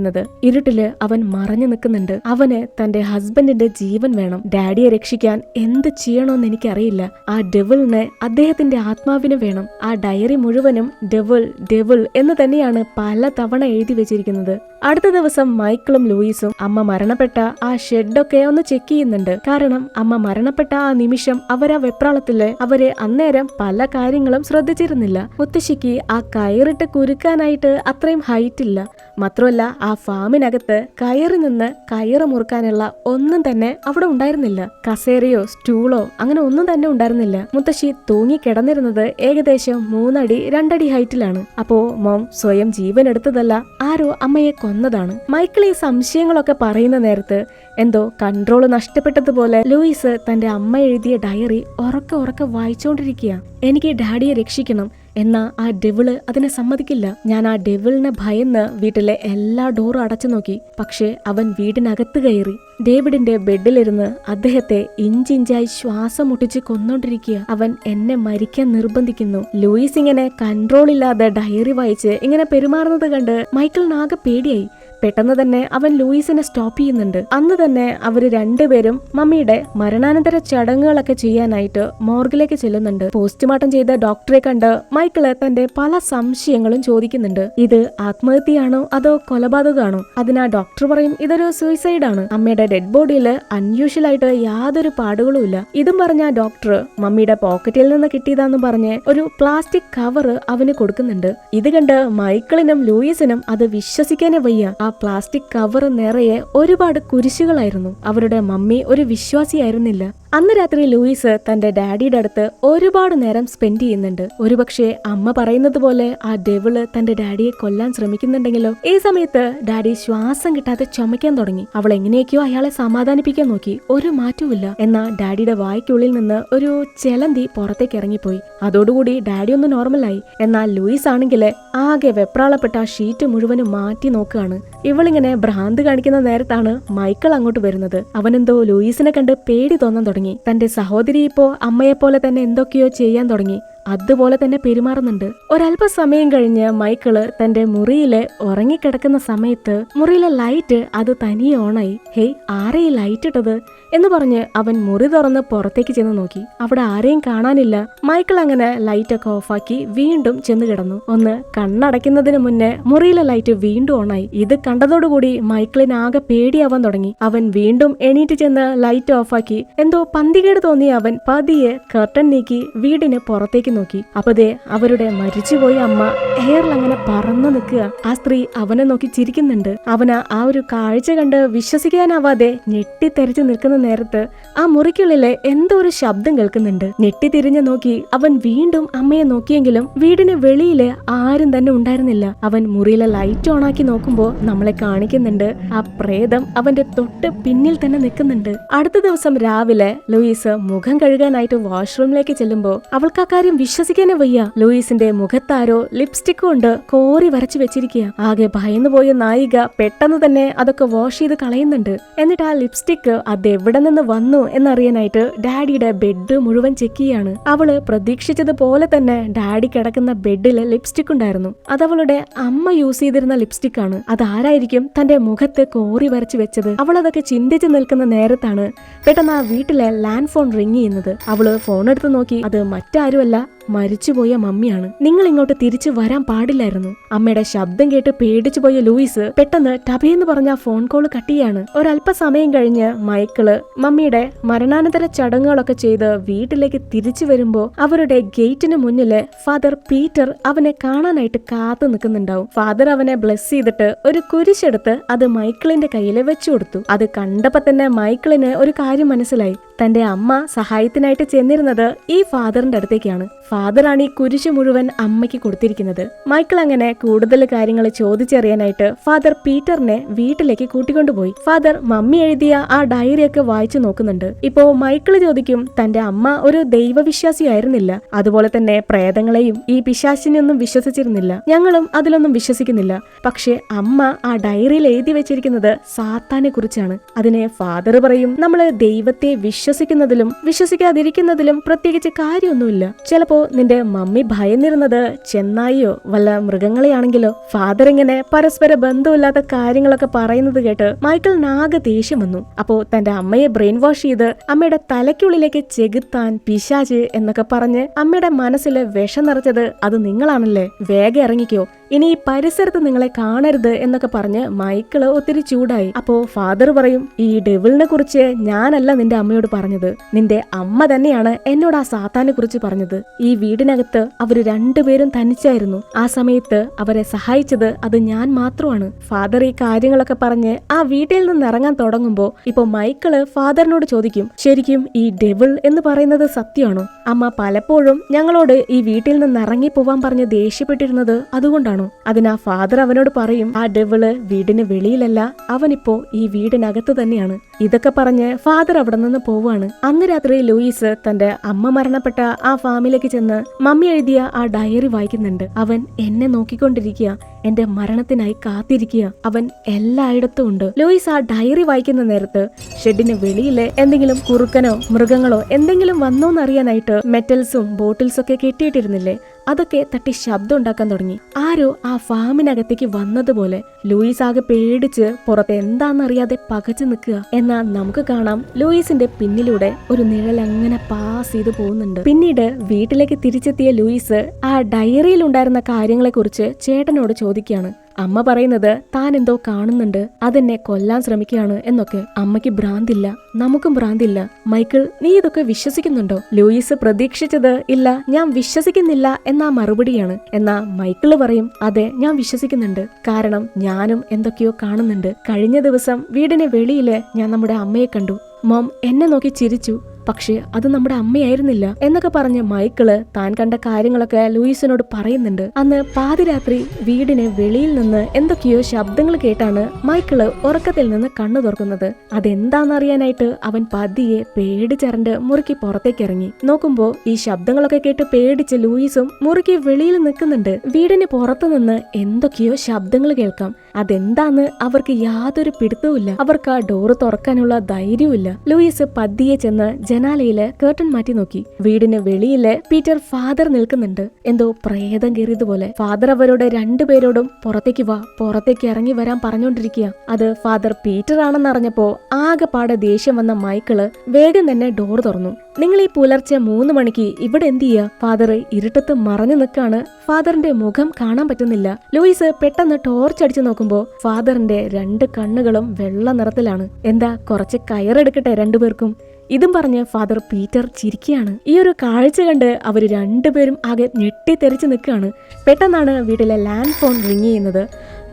ഇരുട്ടില് അവൻ മറഞ്ഞു നിൽക്കുന്നുണ്ട്. അവന് തന്റെ ഹസ്ബൻഡിന്റെ ജീവൻ വേണം. ഡാഡിയെ രക്ഷിക്കാൻ എന്ത് ചെയ്യണോന്ന് എനിക്കറിയില്ല. ആ ഡെവിളിന് അദ്ദേഹത്തിന്റെ ആത്മാവിനെ വേണം. ആ ഡയറി മുഴുവനും ഡെവിൾ ഡെവിൾ എന്ന് തന്നെയാണ് പല തവണ എഴുതി വെച്ചിരിക്കുന്നത്. അടുത്ത ദിവസം മൈക്കിളും ലൂയിസും അമ്മ മരണപ്പെട്ട ആ ഷെഡൊക്കെ ഒന്ന് ചെക്ക് ചെയ്യുന്നുണ്ട്. കാരണം അമ്മ മരണപ്പെട്ട ആ നിമിഷം അവരാ വെപ്രാളത്തില് അവര് അന്നേരം പല കാര്യങ്ങളും ശ്രദ്ധിച്ചിരുന്നില്ല. മുത്തശ്ശിക്ക് ആ കയറിട്ട് കുരുക്കാനായിട്ട് അത്രയും ഹൈറ്റ് ഇല്ല. മാത്രമല്ല ആ ഫാമിനകത്ത് കയറി നിന്ന് കയറ് മുറുക്കാനുള്ള ഒന്നും തന്നെ അവിടെ ഉണ്ടായിരുന്നില്ല. കസേരയോ സ്റ്റൂളോ അങ്ങനെ ഒന്നും തന്നെ ഉണ്ടായിരുന്നില്ല. മുത്തശ്ശി തൂങ്ങി കിടന്നിരുന്നത് ഏകദേശം 3 അടി 2 അടി ഹൈറ്റിലാണ്. അപ്പോ മോം സ്വയം ജീവൻ എടുത്തതല്ല, ആരോ അമ്മയെ കൊന്നതാണ്. മൈക്കിൾ ഈ സംശയങ്ങളൊക്കെ പറയുന്ന നേരത്ത് എന്തോ കൺട്രോൾ നഷ്ടപ്പെട്ടതുപോലെ ലൂയിസ് തന്റെ അമ്മ എഴുതിയ ഡയറി ഉറക്കെ വായിച്ചോണ്ടിരിക്കുക. എനിക്ക് ഡാഡിയെ രക്ഷിക്കണം, എന്നാ ആ ഡെവിള് അതിനെ സമ്മതിക്കില്ല. ഞാൻ ആ ഡെവിളിനെ ഭയന്ന് വീട്ടിലെ എല്ലാ ഡോറും അടച്ചു നോക്കി. പക്ഷേ അവൻ വീടിനകത്ത് കയറി ഡേവിഡിന്റെ ബെഡിലിരുന്ന് അദ്ദേഹത്തെ ഇഞ്ചിഞ്ചായി ശ്വാസം മുട്ടിച്ച് കൊന്നോണ്ടിരിക്കുക. അവൻ എന്നെ മരിക്കാൻ നിർബന്ധിക്കുന്നു. ലൂയിസ് ഇങ്ങനെ കൺട്രോൾ ഇല്ലാതെ ഡയറി വായിച്ച് ഇങ്ങനെ പെരുമാറുന്നത് കണ്ട് മൈക്കിളിനാകെ പേടിയായി. പെട്ടെന്ന് തന്നെ അവൻ ലൂയിസിനെ സ്റ്റോപ്പ് ചെയ്യുന്നുണ്ട്. അന്ന് തന്നെ അവര് രണ്ടുപേരും മമ്മിയുടെ മരണാനന്തര ചടങ്ങുകളൊക്കെ ചെയ്യാനായിട്ട് മോർഗിലേക്ക് ചെല്ലുന്നുണ്ട്. പോസ്റ്റ്മോർട്ടം ചെയ്ത ഡോക്ടറെ കണ്ട് മൈക്കിള് തന്റെ പല സംശയങ്ങളും ചോദിക്കുന്നുണ്ട്. ഇത് ആത്മഹത്യയാണോ അതോ കൊലപാതകമാണോ? അതിനാ ഡോക്ടർ പറയും ഇതൊരു സൂയിസൈഡ് ആണ്. അമ്മയുടെ ഡെഡ് ബോഡിയിൽ അൺയൂഷ്വൽ ആയിട്ട് യാതൊരു പാടുകളും ഇല്ല. ഇതും പറഞ്ഞ ഡോക്ടർ മമ്മിയുടെ പോക്കറ്റിൽ നിന്ന് കിട്ടിയതാന്ന് പറഞ്ഞ് ഒരു പ്ലാസ്റ്റിക് കവർ അവന് കൊടുക്കുന്നുണ്ട്. ഇത് കണ്ട് മൈക്കിളിനും ലൂയിസിനും അത് വിശ്വസിക്കാനേ വയ്യ. ആ പ്ലാസ്റ്റിക് കവർ നിറയെ ഒരുപാട് കുരിശുകളായിരുന്നു. അവരുടെ മമ്മി ഒരു വിശ്വാസിയായിരുന്നില്ല. അന്ന് രാത്രി ലൂയിസ് തന്റെ ഡാഡിയുടെ അടുത്ത് ഒരുപാട് നേരം സ്പെൻഡ് ചെയ്യുന്നുണ്ട്. ഒരുപക്ഷെ അമ്മ പറയുന്നത് പോലെ ആ ഡെവിള് തന്റെ ഡാഡിയെ കൊല്ലാൻ ശ്രമിക്കുന്നുണ്ടെങ്കിലോ? ഈ സമയത്ത് ഡാഡി ശ്വാസം കിട്ടാതെ ചുമയ്ക്കാൻ തുടങ്ങി. അവൾ എങ്ങനെയൊക്കെയോ അയാളെ സമാധാനിപ്പിക്കാൻ നോക്കി. ഒരു മാറ്റവുമില്ല. എന്നാ ഡാഡിയുടെ വായ്ക്കുള്ളിൽ നിന്ന് ഒരു ചെലന്തി പുറത്തേക്ക് ഇറങ്ങിപ്പോയി. അതോടുകൂടി ഡാഡി ഒന്ന് നോർമലായി. എന്നാൽ ലൂയിസ് ആണെങ്കിൽ ആകെ വെപ്രാളപ്പെട്ട ആ ഷീറ്റ് മുഴുവനും മാറ്റി നോക്കുകയാണ്. ഇവളിങ്ങനെ ഭ്രാന്ത് കാണിക്കുന്ന നേരത്താണ് മൈക്കിൾ അങ്ങോട്ട് വരുന്നത്. അവനെന്തോ ലൂയിസിനെ കണ്ട് പേടി തോന്നാൻ തുടങ്ങി. തന്റെ സഹോദരി ഇപ്പോ അമ്മയെപ്പോലെ തന്നെ എന്തൊക്കെയോ ചെയ്യാൻ തുടങ്ങി. അതുപോലെ തന്നെ പെരുമാറുന്നുണ്ട്. ഒരല്പസമയം കഴിഞ്ഞ് മൈക്കിള് തന്റെ മുറിയില് ഉറങ്ങിക്കിടക്കുന്ന സമയത്ത് മുറിയിലെ ലൈറ്റ് അത് തനിയെ ഓണായി. ഹേയ്, ആരെ ഈ ലൈറ്റ് ഇട്ടത് എന്ന് പറഞ്ഞ് അവൻ മുറി തുറന്ന് പുറത്തേക്ക് ചെന്ന് നോക്കി. അവിടെ ആരെയും കാണാനില്ല. മൈക്കിൾ അങ്ങനെ ലൈറ്റ് ഒക്കെ ഓഫാക്കി വീണ്ടും ചെന്ന് കിടന്നു. ഒന്ന് കണ്ണടയ്ക്കുന്നതിന് മുന്നേ മുറിയിലെ ലൈറ്റ് വീണ്ടും ഓണായി. ഇത് കണ്ടതോടുകൂടി മൈക്കിളിന് ആകെ പേടിയാവാൻ തുടങ്ങി. അവൻ വീണ്ടും എണീറ്റ് ചെന്ന് ലൈറ്റ് ഓഫാക്കി. എന്തോ പന്തികേട് തോന്നിയ അവൻ പതിയെ കർട്ടൻ നീക്കി വീടിന് പുറത്തേക്ക് നോക്കി. അപ്പതേ അവരുടെ മരിച്ചുപോയ അമ്മ എയറിൽ അങ്ങനെ പറന്നു നിൽക്കുക. ആ സ്ത്രീ അവനെ നോക്കി ചിരിക്കുന്നുണ്ട്. അവന് ആ ഒരു കാഴ്ച കണ്ട് വിശ്വസിക്കാനാവാതെ ഞെട്ടിത്തെറിച്ച് നിൽക്കുന്ന നേരത്ത് ആ മുറിക്കുള്ളിലെ എന്തോ ഒരു ശബ്ദം കേൾക്കുന്നുണ്ട്. ഞെട്ടിത്തിരിഞ്ഞു നോക്കി അവൻ വീണ്ടും അമ്മയെ നോക്കിയെങ്കിലും വീടിന് വെളിയില് ആരും തന്നെ ഉണ്ടായിരുന്നില്ല. അവൻ മുറിയിലെ ലൈറ്റ് ഓണാക്കി നോക്കുമ്പോ നമ്മളെ കാണിക്കുന്നുണ്ട് ആ പ്രേതം അവന്റെ തൊട്ട് പിന്നിൽ തന്നെ നിൽക്കുന്നുണ്ട്. അടുത്ത ദിവസം രാവിലെ ലൂയിസ് മുഖം കഴുകാനായിട്ട് വാഷ്റൂമിലേക്ക് ചെല്ലുമ്പോ അവൾക്ക് ആ കാര്യം വിശ്വസിക്കാനേ വയ്യ. ലൂയിസിന്റെ മുഖത്താരോ ലിപ്സ്റ്റിക് കൊണ്ട് കോറി വരച്ചു വെച്ചിരിക്കുക. ആകെ ഭയന്നുപോയ നായിക പെട്ടെന്ന് തന്നെ അതൊക്കെ വാഷ് ചെയ്ത് കളയുന്നുണ്ട്. എന്നിട്ട് ആ ലിപ്സ്റ്റിക് അതെവിടെ നിന്ന് വന്നു എന്നറിയാനായിട്ട് ഡാഡിയുടെ ബെഡ് മുഴുവൻ ചെക്ക് ചെയ്യാണ്. അവള് പ്രതീക്ഷിച്ചതുപോലെ തന്നെ ഡാഡി കിടക്കുന്ന ബെഡില് ലിപ്സ്റ്റിക് ഉണ്ടായിരുന്നു. അതവളുടെ അമ്മ യൂസ് ചെയ്തിരുന്ന ലിപ്സ്റ്റിക് ആണ്. അതാരായിരിക്കും തന്റെ മുഖത്ത് കോറി വരച്ചു വെച്ചത്? അവൾ അതൊക്കെ ചിന്തിച്ചു നിൽക്കുന്ന നേരത്താണ് പെട്ടെന്ന് ആ വീട്ടിലെ ലാൻഡ് ഫോൺ റിങ് ചെയ്യുന്നത്. അവള് ഫോൺ എടുത്ത് നോക്കി. അത് മറ്റാരുമല്ല, മരിച്ചുപോയ മമ്മിയാണ്. നിങ്ങൾ ഇങ്ങോട്ട് തിരിച്ചു വരാൻ പാടില്ലായിരുന്നു. അമ്മയുടെ ശബ്ദം കേട്ട് പേടിച്ചു പോയ ലൂയിസ് പെട്ടെന്ന് ടബേന്ന് പറഞ്ഞ ഫോൺ കോൾ കട്ട് ചെയ്യാണ്. ഒരല്പസമയം കഴിഞ്ഞ് മൈക്കിള് മമ്മിയുടെ മരണാനന്തര ചടങ്ങുകളൊക്കെ ചെയ്ത് വീട്ടിലേക്ക് തിരിച്ചു വരുമ്പോ അവരുടെ ഗേറ്റിന് മുന്നില് ഫാദർ പീറ്റർ അവനെ കാണാനായിട്ട് കാത്തു നിൽക്കുന്നുണ്ടാവും. ഫാദർ അവനെ ബ്ലെസ് ചെയ്തിട്ട് ഒരു കുരിശെടുത്ത് അത് മൈക്കിളിന്റെ കയ്യിൽ വെച്ചു കൊടുത്തു. അത് കണ്ടപ്പോ തന്നെ മൈക്കിളിന് ഒരു കാര്യം മനസ്സിലായി. തന്റെ അമ്മ സഹായത്തിനായിട്ട് ചെന്നിരുന്നത് ഈ ഫാദറിന്റെ അടുത്തേക്കാണ്. ഫാദറാണ് ഈ കുരിശ് മുഴുവൻ അമ്മയ്ക്ക് കൊടുത്തിരിക്കുന്നത്. മൈക്കിൾ അങ്ങനെ കൂടുതൽ കാര്യങ്ങൾ ചോദിച്ചറിയാനായിട്ട് ഫാദർ പീറ്ററിനെ വീട്ടിലേക്ക് കൂട്ടിക്കൊണ്ടുപോയി. ഫാദർ മമ്മി എഴുതിയ ആ ഡയറിയൊക്കെ വായിച്ചു നോക്കുന്നുണ്ട്. ഇപ്പോ മൈക്കിൾ ചോദിക്കും, തന്റെ അമ്മ ഒരു ദൈവവിശ്വാസിയായിരുന്നില്ല, അതുപോലെ തന്നെ പ്രേതങ്ങളെയും ഈ പിശാചിനെയൊന്നും വിശ്വസിച്ചിരുന്നില്ല. ഞങ്ങളും അതിലൊന്നും വിശ്വസിക്കുന്നില്ല. പക്ഷെ അമ്മ ആ ഡയറിയിൽ എഴുതി വെച്ചിരിക്കുന്നത് സാത്താനെ കുറിച്ചാണ്. അതിനെ ഫാദർ പറയും, നമ്മള് ദൈവത്തെ വിശ്വസിക്കുന്നതിലും വിശ്വസിക്കാതിരിക്കുന്നതിലും പ്രത്യേകിച്ച് കാര്യമൊന്നുമില്ല. ചിലപ്പോ നിന്റെ മമ്മി ഭയന്നിരുന്നത് ചെന്നായിയോ വല്ല മൃഗങ്ങളെയാണെങ്കിലോ. ഫാദർ ഇങ്ങനെ പരസ്പര ബന്ധമില്ലാത്ത കാര്യങ്ങളൊക്കെ പറയുന്നത് കേട്ട് മൈക്കിളിനാകെ ദേഷ്യം വന്നു. അപ്പോ തന്റെ അമ്മയെ ബ്രെയിൻ വാഷ് ചെയ്ത് അമ്മയുടെ തലയ്ക്കുള്ളിലേക്ക് ചെകുത്താൻ, പിശാച് എന്നൊക്കെ പറഞ്ഞ് അമ്മയുടെ മനസ്സില് വിഷം നിറച്ചത് അത് നിങ്ങളാണല്ലേ, വേഗം ഇറങ്ങിക്കോ, ഇനി ഈ പരിസരത്ത് നിങ്ങളെ കാണരുത് എന്നൊക്കെ പറഞ്ഞ് മൈക്കിള് ഒത്തിരി ചൂടായി. അപ്പോ ഫാദർ പറയും, ഈ ഡെവിളിനെ കുറിച്ച് ഞാനല്ല നിന്റെ അമ്മയോട് പറഞ്ഞത്, നിന്റെ അമ്മ തന്നെയാണ് എന്നോട് ആ സാത്താനെ കുറിച്ച് പറഞ്ഞത്. ഈ വീടിനകത്ത് അവര് രണ്ടുപേരും തനിച്ചായിരുന്നു. ആ സമയത്ത് അവരെ സഹായിച്ചത് അത് ഞാൻ മാത്രമാണ്. ഫാദർ ഈ കാര്യങ്ങളൊക്കെ പറഞ്ഞ് ആ വീട്ടിൽ നിന്ന് ഇറങ്ങാൻ തുടങ്ങുമ്പോ ഇപ്പൊ മൈക്കിള് ഫാദറിനോട് ചോദിക്കും, ശരിക്കും ഈ ഡെവിൾ എന്ന് പറയുന്നത് സത്യമാണോ? അമ്മ പലപ്പോഴും ഞങ്ങളോട് ഈ വീട്ടിൽ നിന്ന് ഇറങ്ങി പോവാൻ പറഞ്ഞ് ദേഷ്യപ്പെട്ടിരുന്നത് അതുകൊണ്ടാണ്. ആണോ? അതിനാ ഫാദർ അവനോട് പറയും, ആ ഡെവിള് വീടിന് വെളിയിലല്ല, അവനിപ്പോ ഈ വീടിനകത്ത് തന്നെയാണ്. ഇതൊക്കെ പറഞ്ഞ് ഫാദർ അവിടെ നിന്ന് പോവാണ്. അന്ന് രാത്രി ലൂയിസ് തന്റെ അമ്മ മരണപ്പെട്ട ആ ഫാമിലേക്ക് ചെന്ന് മമ്മി എഴുതിയ ആ ഡയറി വായിക്കുന്നുണ്ട്. അവൻ എന്നെ നോക്കിക്കൊണ്ടിരിക്കുക, എന്റെ മരണത്തിനായി കാത്തിരിക്കുക, അവൻ എല്ലായിടത്തും ഉണ്ട്. ലൂയിസ് ആ ഡയറി വായിക്കുന്ന നേരത്ത് ഷെഡിന് വെളിയിലെ എന്തെങ്കിലും കുറുക്കനോ മൃഗങ്ങളോ എന്തെങ്കിലും വന്നോന്നറിയാനായിട്ട് മെറ്റൽസും ബോട്ടിൽസും ഒക്കെ കെട്ടിയിട്ടിരുന്നില്ലേ, അതൊക്കെ തട്ടി ശബ്ദം ഉണ്ടാക്കാൻ തുടങ്ങി. ആരോ ആ ഫാമിനകത്തേക്ക് വന്നതുപോലെ. ലൂയിസ് ആകെ പേടിച്ച് പുറത്ത് എന്താണെന്നറിയാതെ പകച്ചു നിൽക്കുക. എന്നാൽ നമുക്ക് കാണാം ലൂയിസിന്റെ പിന്നിലൂടെ ഒരു നിഴൽ അങ്ങനെ പാസ് ചെയ്ത് പോകുന്നുണ്ട്. പിന്നീട് വീട്ടിലേക്ക് തിരിച്ചെത്തിയ ലൂയിസ് ആ ഡയറിയിൽ ഉണ്ടായിരുന്ന കാര്യങ്ങളെ കുറിച്ച് ചേട്ടനോട് ചോദിക്കുകയാണ്. അമ്മ പറയുന്നത് താൻ എന്തോ കാണുന്നുണ്ട്, അതെന്നെ കൊല്ലാൻ ശ്രമിക്കുകയാണ് എന്നൊക്കെ. അമ്മയ്ക്ക് ഭ്രാന്തില്ല, നമുക്കും ഭ്രാന്തില്ല. മൈക്കിൾ, നീ ഇതൊക്കെ വിശ്വസിക്കുന്നുണ്ടോ? ലൂയിസ് പ്രതീക്ഷിച്ചത് ഇല്ല, ഞാൻ വിശ്വസിക്കുന്നില്ല എന്നാ മറുപടിയാണ്. എന്നാ മൈക്കിള് പറയും, അതെ ഞാൻ വിശ്വസിക്കുന്നുണ്ട്, കാരണം ഞാനും എന്തൊക്കെയോ കാണുന്നുണ്ട്. കഴിഞ്ഞ ദിവസം വീടിന് വെളിയില് ഞാൻ നമ്മുടെ അമ്മയെ കണ്ടു. മോം എന്നെ നോക്കി ചിരിച്ചു, പക്ഷെ അത് നമ്മുടെ അമ്മയായിരുന്നില്ല എന്നൊക്കെ പറഞ്ഞ് മൈക്കിള് താൻ കണ്ട കാര്യങ്ങളൊക്കെ ലൂയിസിനോട് പറയുന്നുണ്ട്. അന്ന് പാതിരാത്രി വീടിന് വെളിയിൽ നിന്ന് എന്തൊക്കെയോ ശബ്ദങ്ങൾ കേട്ടാണ് മൈക്കിള് ഉറക്കത്തിൽ നിന്ന് കണ്ണു തുറക്കുന്നത്. അതെന്താണെന്നറിയാനായിട്ട് അവൻ പതിയെ പേടിച്ചറിണ്ട് മുറിക്ക് പുറത്തേക്ക് ഇറങ്ങി. നോക്കുമ്പോ ഈ ശബ്ദങ്ങളൊക്കെ കേട്ട് പേടിച്ച് ലൂയിസും മുറിക്ക് വെളിയിൽ നിൽക്കുന്നുണ്ട്. വീടിന് പുറത്തു നിന്ന് എന്തൊക്കെയോ ശബ്ദങ്ങൾ കേൾക്കാം. അതെന്താന്ന് അവർക്ക് യാതൊരു പിടുത്തവുമില്ല. അവർക്ക് ആ ഡോറ് തുറക്കാനുള്ള ധൈര്യവുമില്ല. ലൂയിസ് പതിയെ ചെന്ന് ജനാലയില് കേർട്ടൻ മാറ്റി നോക്കി. വീടിന് വെളിയില് പീറ്റർ ഫാദർ നിൽക്കുന്നുണ്ട്. എന്തോ പ്രേതം കയറിയതുപോലെ. ഫാദർ അവരോട് രണ്ടുപേരോടും പുറത്തേക്ക് വാ, പുറത്തേക്ക് ഇറങ്ങി വരാൻ പറഞ്ഞോണ്ടിരിക്കുക. അത് ഫാദർ പീറ്റർ ആണെന്നറിഞ്ഞപ്പോ ആകെപ്പാടെ ദേഷ്യം വന്ന മൈക്കിള് വേഗം തന്നെ ഡോർ തുറന്നു. നിങ്ങൾ ഈ പുലർച്ചെ 3 മണിക്ക് ഇവിടെ എന്ത് ചെയ്യാ? ഫാദർ ഇരുട്ടത്ത് മറഞ്ഞു നിൽക്കാണ്. ഫാദറിന്റെ മുഖം കാണാൻ പറ്റുന്നില്ല. ലൂയിസ് പെട്ടെന്ന് ടോർച്ച് അടിച്ചു നോക്കുമ്പോ ഫാദറിന്റെ 2 കണ്ണുകളും വെള്ള നിറത്തിലാണ്. എന്താ, കുറച്ച് കയറെടുക്കട്ടെ രണ്ടുപേർക്കും? ഇതും പറഞ്ഞ് ഫാദർ പീറ്റർ ചിരിക്കുകയാണ്. ഈ ഒരു കാഴ്ച കണ്ട് അവര് രണ്ടുപേരും ആകെ ഞെട്ടിത്തെറിച്ച് നിൽക്കുകയാണ്. പെട്ടെന്നാണ് വീട്ടിലെ ലാൻഡ് ഫോൺ റിങ് ചെയ്യുന്നത്.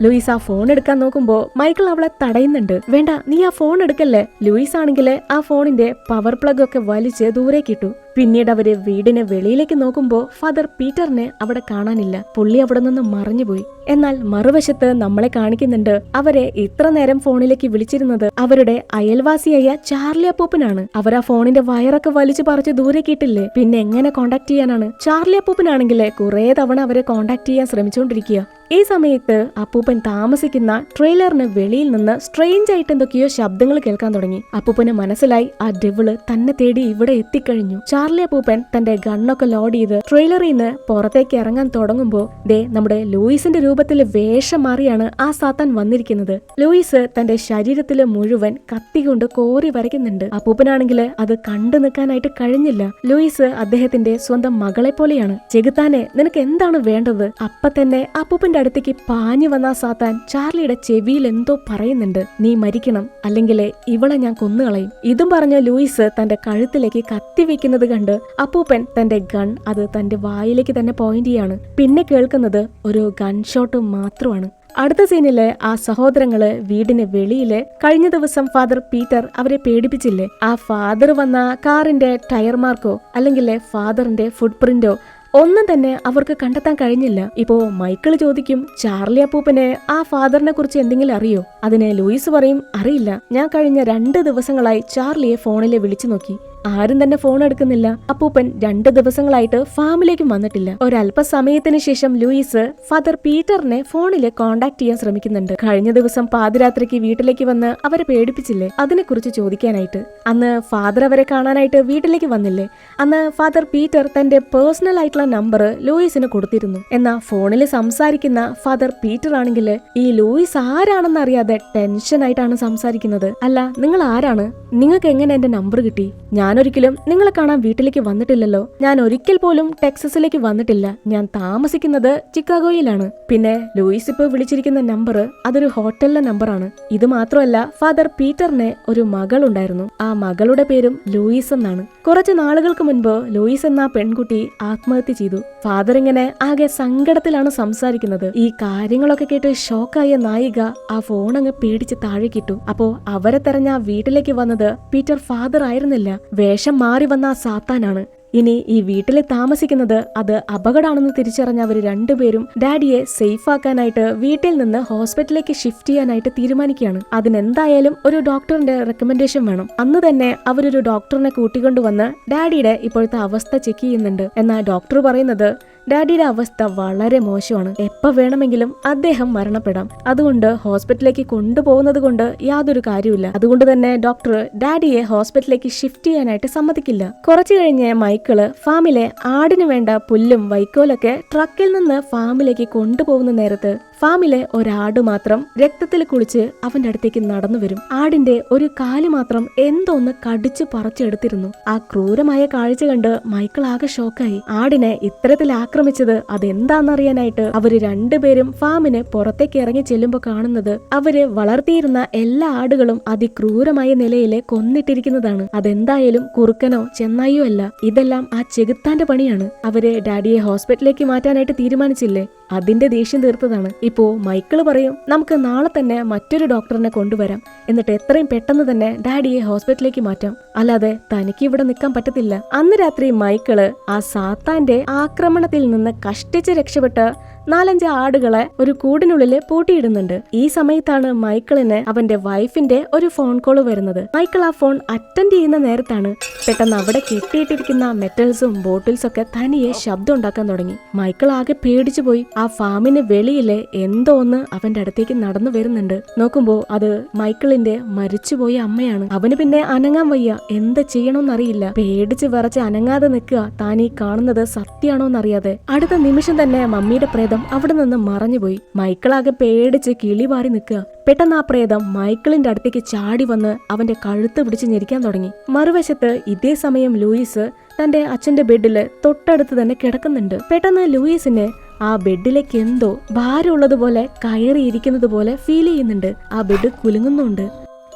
ലൂയിസ് ആ ഫോൺ എടുക്കാൻ നോക്കുമ്പോ മൈക്കിൾ അവളെ തടയുന്നുണ്ട്. വേണ്ട, നീ ആ ഫോൺ എടുക്കല്ലേ. ലൂയിസ് ആണെങ്കില് ആ ഫോണിന്റെ പവർ പ്ലഗ് ഒക്കെ വലിച്ച് ദൂരേക്കിട്ടു. പിന്നീട് അവര് വീടിന് വെളിയിലേക്ക് നോക്കുമ്പോ ഫാദർ പീറ്ററിനെ അവിടെ കാണാനില്ല. പുള്ളി അവിടെ നിന്ന് മറഞ്ഞുപോയി. എന്നാൽ മറുവശത്ത് നമ്മളെ കാണിക്കുന്നുണ്ട് അവരെ ഇത്ര നേരം ഫോണിലേക്ക് വിളിച്ചിരുന്നത് അവരുടെ അയൽവാസിയായ ചാർലി അപ്പൂപ്പനാണ്. അവർ ആ ഫോണിന്റെ വയറൊക്കെ വലിച്ചു പറിച്ച് ദൂരേക്കിട്ടില്ലേ, പിന്നെ എങ്ങനെ കോണ്ടാക്ട് ചെയ്യാനാണ്? ചാർലി അപ്പൂപ്പനാണെങ്കില് കുറെ തവണ അവരെ കോണ്ടാക്ട് ചെയ്യാൻ ശ്രമിച്ചുകൊണ്ടിരിക്കുക. ഈ സമയത്ത് അപ്പൂപ്പൻ താമസിക്കുന്ന ട്രെയിലറിന് വെളിയിൽ നിന്ന് സ്ട്രേഞ്ച് ആയിട്ട് എന്തൊക്കെയോ ശബ്ദങ്ങൾ കേൾക്കാൻ തുടങ്ങി. അപ്പൂപ്പന് മനസ്സിലായി ആ ഡെവിള് തന്നെ തേടി ഇവിടെ എത്തിക്കഴിഞ്ഞു. ചാർലി അപ്പൂപ്പൻ തന്റെ ഗണ്ണൊക്കെ ലോഡ് ചെയ്ത് ട്രെയിലറിൽ നിന്ന് പുറത്തേക്ക് ഇറങ്ങാൻ തുടങ്ങുമ്പോ ദേ നമ്മുടെ ലൂയിസിന്റെ രൂപത്തിൽ വേഷം മാറിയാണ് ആ സാത്താൻ വന്നിരിക്കുന്നത്. ലൂയിസ് തന്റെ ശരീരത്തില് മുഴുവൻ കത്തി കൊണ്ട് കോരി വരയ്ക്കുന്നുണ്ട്. അപ്പൂപ്പനാണെങ്കിൽ അത് കണ്ടു നിൽക്കാനായിട്ട് കഴിഞ്ഞില്ല. ലൂയിസ് അദ്ദേഹത്തിന്റെ സ്വന്തം മകളെ പോലെയാണ്. ചെകുത്താനെ, നിനക്ക് എന്താണ് വേണ്ടത്? അപ്പൊ തന്നെ അപ്പൂപ്പന്റെ അടുത്തേക്ക് പാഞ്ഞു വന്ന സാത്താൻ ചാർലിയുടെ ചെവിയിൽ എന്തോ പറയുന്നുണ്ട്. നീ മരിക്കണം, അല്ലെങ്കിൽ ഇവളെ ഞാൻ കൊന്നുകളയും. ഇതും പറഞ്ഞ ലൂയിസ് തന്റെ കഴുത്തിലേക്ക് കത്തി വെക്കുന്നത് കണ്ട് അപ്പൂപ്പൻ തന്റെ ഗൺ അത് തന്റെ വായിലേക്ക് തന്നെ പോയിന്റ് ചെയ്യാണ്. പിന്നെ കേൾക്കുന്നത് ഒരു ഗൺ ഷോട്ട് മാത്രമാണ്. അടുത്ത സീനില് ആ സഹോദരങ്ങള് വീടിന് വെളിയില് കഴിഞ്ഞ ദിവസം ഫാദർ പീറ്റർ അവരെ പേടിപ്പിച്ചില്ലേ, ആ ഫാദർ വന്ന കാറിന്റെ ടയർ മാർക്കോ അല്ലെങ്കിൽ ഫാദറിന്റെ ഫുട് പ്രിന്റോ ഒന്നും തന്നെ അവർക്ക് കണ്ടെത്താൻ കഴിഞ്ഞില്ല. ഇപ്പോ മൈക്കിൾ ചോദിക്കും, ചാർലി അപ്പൂപ്പന് ആ ഫാദറിനെ കുറിച്ച് എന്തെങ്കിലും അറിയോ? അതിന് ലൂയിസ് പറയും, അറിയില്ല, ഞാൻ കഴിഞ്ഞ 2 ദിവസങ്ങളായി ചാർലിയെ ഫോണിൽ വിളിച്ചു നോക്കി, ആരും തന്നെ ഫോൺ എടുക്കുന്നില്ല. അപ്പൂപ്പൻ 2 ദിവസങ്ങളായിട്ട് ഫാമിലേക്കും വന്നിട്ടില്ല. ഒരല്പസമയത്തിന് ശേഷം ലൂയിസ് ഫാദർ പീറ്ററിനെ ഫോണില് കോണ്ടാക്ട് ചെയ്യാൻ ശ്രമിക്കുന്നുണ്ട്. കഴിഞ്ഞ ദിവസം പാതിരാത്രിക്ക് വീട്ടിലേക്ക് വന്ന് അവരെ പേടിപ്പിച്ചില്ലേ, അതിനെ കുറിച്ച് ചോദിക്കാനായിട്ട്. അന്ന് ഫാദർ അവരെ കാണാനായിട്ട് വീട്ടിലേക്ക് വന്നില്ലേ, അന്ന് ഫാദർ പീറ്റർ തന്റെ പേഴ്സണൽ ആയിട്ടുള്ള നമ്പർ ലൂയിസിന് കൊടുത്തിരുന്നു. എന്നാ ഫോണിൽ സംസാരിക്കുന്ന ഫാദർ പീറ്റർ ആണെങ്കിൽ ഈ ലൂയിസ് ആരാണെന്ന് അറിയാതെ ടെൻഷൻ ആയിട്ടാണ് സംസാരിക്കുന്നത്. അല്ല, നിങ്ങൾ ആരാണ്? നിങ്ങൾക്ക് എങ്ങനെ എന്റെ നമ്പർ കിട്ടി? ഞാനൊരിക്കലും നിങ്ങളെ കാണാൻ വീട്ടിലേക്ക് വന്നിട്ടില്ലല്ലോ. ഞാൻ ഒരിക്കൽ പോലും ടെക്സസിലേക്ക് വന്നിട്ടില്ല. ഞാൻ താമസിക്കുന്നത് ചിക്കാഗോയിലാണ്. പിന്നെ ലൂയിസ് ഇപ്പൊ വിളിച്ചിരിക്കുന്ന നമ്പർ അതൊരു ഹോട്ടലിലെ നമ്പറാണ്. ഇത് മാത്രമല്ല, ഫാദർ പീറ്ററിന് ഒരു മകൾ ഉണ്ടായിരുന്നു. ആ മകളുടെ പേരും ലൂയിസ് എന്നാണ്. കുറച്ച് നാളുകൾക്ക് മുൻപ് ലൂയിസ് എന്ന പെൺകുട്ടി ആത്മഹത്യ ചെയ്തു. ഫാദർ ഇങ്ങനെ ആകെ സങ്കടത്തിലാണ് സംസാരിക്കുന്നത്. ഈ കാര്യങ്ങളൊക്കെ കേട്ട് ഷോക്കായ നായിക ആ ഫോൺ അങ്ങ് പേടിച്ച് താഴേക്കിട്ടു. അപ്പോ അവരെ തെരഞ്ഞ വീട്ടിലേക്ക് വന്നത് പീറ്റർ ഫാദർ ആയിരുന്നില്ല, വേഷം മാറി വന്ന ആ സാത്താനാണ്. ഇനി ഈ വീട്ടിൽ താമസിക്കുന്നത് അത് അപകടമാണെന്ന് തിരിച്ചറിഞ്ഞ അവർ രണ്ടുപേരും ഡാഡിയെ സേഫ് ആക്കാനായിട്ട് വീട്ടിൽ നിന്ന് ഹോസ്പിറ്റലിലേക്ക് ഷിഫ്റ്റ് ചെയ്യാനായിട്ട് തീരുമാനിക്കുകയാണ്. അതിനെന്തായാലും ഒരു ഡോക്ടറിന്റെ റെക്കമെൻഡേഷൻ വേണം. അന്ന് തന്നെ അവരൊരു ഡോക്ടറിനെ കൂട്ടിക്കൊണ്ടുവന്ന് ഡാഡിയുടെ ഇപ്പോഴത്തെ അവസ്ഥ ചെക്ക് ചെയ്യുന്നുണ്ട്. എന്നാൽ ഡോക്ടർ പറയുന്നത് ഡാഡിയുടെ അവസ്ഥ വളരെ മോശമാണ്, എപ്പോ വേണമെങ്കിലും അദ്ദേഹം മരണപ്പെടാം. അതുകൊണ്ട് ഹോസ്പിറ്റലിലേക്ക് കൊണ്ടുപോകുന്നത് കൊണ്ട് യാതൊരു കാര്യമില്ല. അതുകൊണ്ട് തന്നെ ഡോക്ടർ ഡാഡിയെ ഹോസ്പിറ്റലിലേക്ക് ഷിഫ്റ്റ് ചെയ്യാനായിട്ട് സമ്മതിക്കില്ല. കുറച്ചു കഴിഞ്ഞ് മൈക്കിള് ഫാമിലെ ആടിന് വേണ്ട പുല്ലും വൈക്കോലൊക്കെ ട്രക്കിൽ നിന്ന് ഫാമിലേക്ക് കൊണ്ടുപോകുന്ന നേരത്ത് ഫാമിലെ ഒരാട് മാത്രം രക്തത്തിൽ കുളിച്ച് അവന്റെ അടുത്തേക്ക് നടന്നു വരും. ആടിന്റെ ഒരു കാല് മാത്രം എന്തോന്ന് കടിച്ചു പറിച്ചെടുത്തിരുന്നു. ആ ക്രൂരമായ കാഴ്ച കണ്ട് മൈക്കിൾ ആകെ ഷോക്കായി. ആടിനെ ഇത്തരത്തിൽ ആക്രമിച്ചത് അതെന്താണെന്നറിയാനായിട്ട് അവര് രണ്ടുപേരും ഫാമിന് പുറത്തേക്ക് ഇറങ്ങി ചെല്ലുമ്പോ കാണുന്നത് അവര് വളർത്തിയിരുന്ന എല്ലാ ആടുകളും അതിക്രൂരമായ നിലയില് കൊന്നിട്ടിരിക്കുന്നതാണ്. അതെന്തായാലും കുറുക്കനോ ചെന്നായിയോ അല്ല, ഇതെല്ലാം ആ ചെകുത്താന്റെ പണിയാണ്. അവര് ഡാഡിയെ ഹോസ്പിറ്റലിലേക്ക് മാറ്റാനായിട്ട് തീരുമാനിച്ചില്ലേ, അതിന്റെ ദേഷ്യം തീർത്തതാണ്. ഇപ്പോ മൈക്കിള് പറയും നമുക്ക് നാളെ തന്നെ മറ്റൊരു ഡോക്ടറിനെ കൊണ്ടുവരാം, എന്നിട്ട് എത്രയും പെട്ടെന്ന് തന്നെ ഡാഡിയെ ഹോസ്പിറ്റലിലേക്ക് മാറ്റാം, അല്ലാതെ തനിക്ക് ഇവിടെ നിൽക്കാൻ പറ്റത്തില്ല. അന്ന് രാത്രി മൈക്കിള് ആ സാത്താന്റെ ആക്രമണത്തിൽ നിന്ന് കഷ്ടിച്ച് രക്ഷപ്പെട്ട് 4-5 ആടുകളെ ഒരു കൂടിനുള്ളില് പൂട്ടിയിടുന്നുണ്ട്. ഈ സമയത്താണ് മൈക്കിളിന് അവന്റെ വൈഫിന്റെ ഒരു ഫോൺ കോള് വരുന്നത്. മൈക്കിൾ ആ ഫോൺ അറ്റൻഡ് ചെയ്യുന്ന നേരത്താണ് പെട്ടെന്ന് അവിടെ കെട്ടിയിട്ടിരിക്കുന്ന മെറ്റൽസും ബോട്ടിൽസും ഒക്കെ തനിയെ ശബ്ദം ഉണ്ടാക്കാൻ തുടങ്ങി. മൈക്കിൾ ആകെ പേടിച്ചു പോയി. ആ ഫാമിന് വെളിയിലെ എന്തോ ഒന്ന് അവന്റെ അടുത്തേക്ക് നടന്നു വരുന്നുണ്ട്. നോക്കുമ്പോ അത് മൈക്കിളിന്റെ മരിച്ചുപോയ അമ്മയാണ്. അവന് പിന്നെ അനങ്ങാൻ വയ്യ, എന്ത് ചെയ്യണോന്നറിയില്ല. പേടിച്ച് വിറച്ച് അനങ്ങാതെ നിൽക്കുക. താൻ ഈ കാണുന്നത് സത്യാണോന്നറിയാതെ. അടുത്ത നിമിഷം തന്നെ മമ്മിയുടെ പ്രേതം അവിടെ നിന്ന് മറഞ്ഞുപോയി. മൈക്കിളാകെ പേടിച്ച് കിളിപാറി നിൽക്കുക. പെട്ടെന്ന് ആ പ്രേതം മൈക്കിളിന്റെ അടുത്തേക്ക് ചാടി വന്ന് അവന്റെ കഴുത്ത് പിടിച്ച് ഞെരിക്കാൻ തുടങ്ങി. മറുവശത്ത് ഇതേ സമയം ലൂയിസ് തന്റെ അച്ഛന്റെ ബെഡില് തൊട്ടടുത്ത് തന്നെ കിടക്കുന്നുണ്ട്. പെട്ടെന്ന് ലൂയിസിന് ആ ബെഡിലേക്ക് എന്തോ ഭാരമുള്ളതുപോലെ കയറിയിരിക്കുന്നത് പോലെ ഫീൽ ചെയ്യുന്നുണ്ട്. ആ ബെഡ് കുലുങ്ങുന്നുണ്ട്.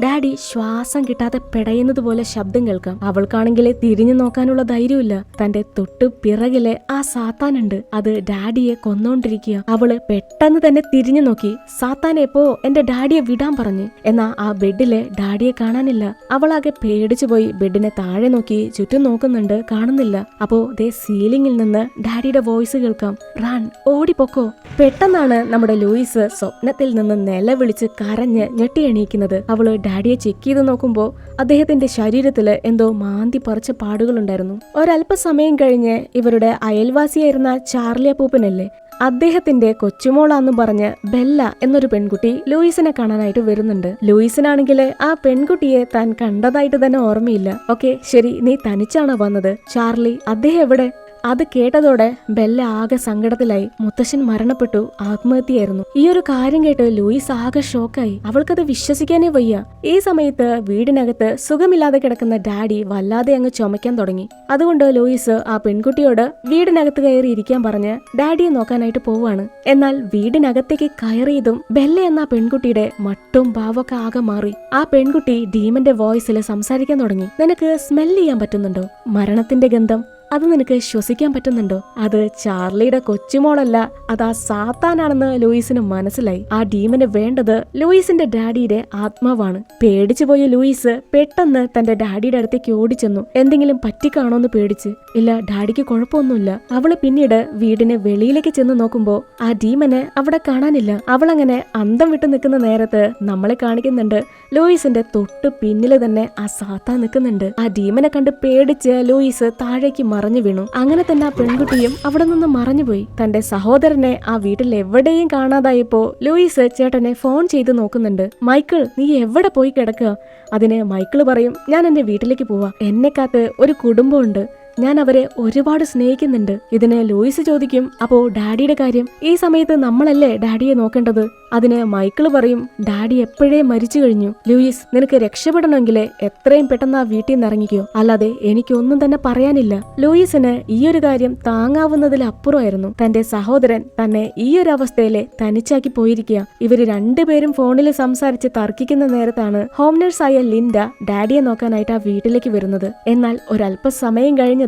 ഡാഡി ശ്വാസം കിട്ടാതെ പെടയുന്നത് പോലെ ശബ്ദം കേൾക്കാം. അവൾക്കാണെങ്കിൽ തിരിഞ്ഞു നോക്കാനുള്ള ധൈര്യമില്ല. തന്റെ തൊട്ട് പിറകിലെ ആ സാത്താനുണ്ട്, അത് ഡാഡിയെ കൊന്നോണ്ടിരിക്കുക. അവള് പെട്ടെന്ന് തന്നെ തിരിഞ്ഞു നോക്കി. സാത്താൻ എപ്പോ എന്റെ ഡാഡിയെ വിടാൻ പറഞ്ഞു. എന്നാ ആ ബെഡിലെ ഡാഡിയെ കാണാനില്ല. അവളാകെ പേടിച്ചു പോയി ബെഡിനെ താഴെ നോക്കി ചുറ്റും നോക്കുന്നുണ്ട്, കാണുന്നില്ല. അപ്പോ ദേ സീലിംഗിൽ നിന്ന് ഡാഡിയുടെ വോയിസ് കേൾക്കാം, റാൻ, ഓടിപ്പൊക്കോ. പെട്ടെന്നാണ് നമ്മുടെ ലൂയിസ് സ്വപ്നത്തിൽ നിന്ന് നിലവിളിച്ച് കരഞ്ഞ് ഞെട്ടി എണീക്കുന്നത്. അവള് ഡാഡിയെ ചെക്ക് ചെയ്ത് നോക്കുമ്പോൾ അദ്ദേഹത്തിന്റെ ശരീരത്തില് എന്തോ മാന്തി പറിച്ച പാടുകളുണ്ടായിരുന്നു. ഒരല്പസമയം കഴിഞ്ഞ് ഇവരുടെ അയൽവാസിയായിരുന്ന ചാർലി അപ്പൂപ്പനല്ലേ, അദ്ദേഹത്തിന്റെ കൊച്ചുമോളാന്ന് പറഞ്ഞ് ബെല്ല എന്നൊരു പെൺകുട്ടി ലൂയിസിനെ കാണാനായിട്ട് വരുന്നുണ്ട്. ലൂയിസിനാണെങ്കിൽ ആ പെൺകുട്ടിയെ താൻ കണ്ടതായിട്ട് തന്നെ ഓർമ്മയില്ല. ഓക്കെ ശരി, നീ തനിച്ചാണോ വന്നത്? ചാർലി, അദ്ദേഹം എവിടെ? അത് കേട്ടതോടെ ബെല്ല ആകെ സങ്കടത്തിലായി. മുത്തശ്ശൻ മരണപ്പെട്ടു, ആത്മഹത്യയായിരുന്നു. ഈ ഒരു കാര്യം കേട്ട് ലൂയിസ് ആകെ ഷോക്കായി. അവൾക്കത് വിശ്വസിക്കാനേ വയ്യ. ഈ സമയത്ത് വീടിനകത്ത് സുഖമില്ലാതെ കിടക്കുന്ന ഡാഡി വല്ലാതെ അങ്ങ് ചുമക്കാൻ തുടങ്ങി. അതുകൊണ്ട് ലൂയിസ് ആ പെൺകുട്ടിയോട് വീടിനകത്ത് കയറി ഇരിക്കാൻ പറഞ്ഞ് ഡാഡിയെ നോക്കാനായിട്ട് പോവാണ്. എന്നാൽ വീടിനകത്തേക്ക് കയറിയതും ബെല്ല എന്ന പെൺകുട്ടിയുടെ മട്ടും ഭാവമൊക്കെ ആകെ മാറി. ആ പെൺകുട്ടി ഡീമന്റെ വോയിസിൽ സംസാരിക്കാൻ തുടങ്ങി. നിനക്ക് സ്മെൽ ചെയ്യാൻ പറ്റുന്നുണ്ടോ? മരണത്തിന്റെ ഗന്ധം അത് നിനക്ക് ശ്വസിക്കാൻ പറ്റുന്നുണ്ടോ? അത് ചാർലിയുടെ കൊച്ചുമോളല്ല, അത് ആ സാത്താനാണെന്ന് ലൂയിസിന് മനസ്സിലായി. ആ ഡീമന് വേണ്ടത് ലൂയിസിന്റെ ഡാഡിയുടെ ആത്മാവാണ്. പേടിച്ചുപോയ ലൂയിസ് പെട്ടെന്ന് തന്റെ ഡാഡിയുടെ അടുത്തേക്ക് ഓടിച്ചെന്നു. എന്തെങ്കിലും പറ്റിക്കാണോന്ന് പേടിച്ച്. ഇല്ല, ഡാഡിക്ക് കുഴപ്പമൊന്നുമില്ല. അവള് പിന്നീട് വീടിന് വെളിയിലേക്ക് ചെന്ന് നോക്കുമ്പോ ആ ഡീമനെ അവിടെ കാണാനില്ല. അവളങ്ങനെ അന്തം വിട്ടു നിൽക്കുന്ന നേരത്ത് നമ്മളെ കാണിക്കുന്നുണ്ട് ലൂയിസിന്റെ തൊട്ട് പിന്നില് തന്നെ ആ സാത്താൻ നിൽക്കുന്നുണ്ട്. ആ ഡീമനെ കണ്ട് പേടിച്ച് ലൂയിസ് താഴേക്ക് മറഞ്ഞു വീണു. അങ്ങനെ തന്നെ ആ പെൺകുട്ടിയും അവിടെ നിന്ന് മറഞ്ഞുപോയി. തന്റെ സഹോദരനെ ആ വീട്ടിൽ എവിടെയും കാണാതായപ്പോ ലൂയിസ് ചേട്ടനെ ഫോൺ ചെയ്ത് നോക്കുന്നുണ്ട്. മൈക്കിൾ, നീ എവിടെ പോയി കിടക്കുക? അതിന് മൈക്കിള് പറയും, ഞാൻ എന്റെ വീട്ടിലേക്ക് പോവാ, എന്നെ കാത്ത് ഒരു കുടുംബമുണ്ട്, ഞാൻ അവരെ ഒരുപാട് സ്നേഹിക്കുന്നുണ്ട്. ഇതിന് ലൂയിസ് ചോദിക്കും, അപ്പോ ഡാഡിയുടെ കാര്യം? ഈ സമയത്ത് നമ്മളല്ലേ ഡാഡിയെ നോക്കേണ്ടത്? അതിന് മൈക്കിള് പറയും, ഡാഡി എപ്പോഴേ മരിച്ചു കഴിഞ്ഞു. ലൂയിസ്, നിനക്ക് രക്ഷപ്പെടണമെങ്കിൽ എത്രയും പെട്ടെന്ന് ആ വീട്ടിൽ നിന്ന് ഇറങ്ങിക്കോ, അല്ലാതെ എനിക്കൊന്നും തന്നെ പറയാനില്ല. ലൂയിസിന് ഈ ഒരു കാര്യം താങ്ങാവുന്നതിലപ്പുറമായിരുന്നു. തന്റെ സഹോദരൻ തന്നെ ഈ ഒരു അവസ്ഥയിലെ തനിച്ചാക്കി പോയിരിക്കുക. ഇവര് രണ്ടുപേരും ഫോണിൽ സംസാരിച്ച് തർക്കിക്കുന്ന നേരത്താണ് ഹോം നഴ്സായ ലിൻഡ ഡാഡിയെ നോക്കാനായിട്ട് ആ വീട്ടിലേക്ക് വരുന്നത്. എന്നാൽ ഒരല്പസമയം കഴിഞ്ഞതും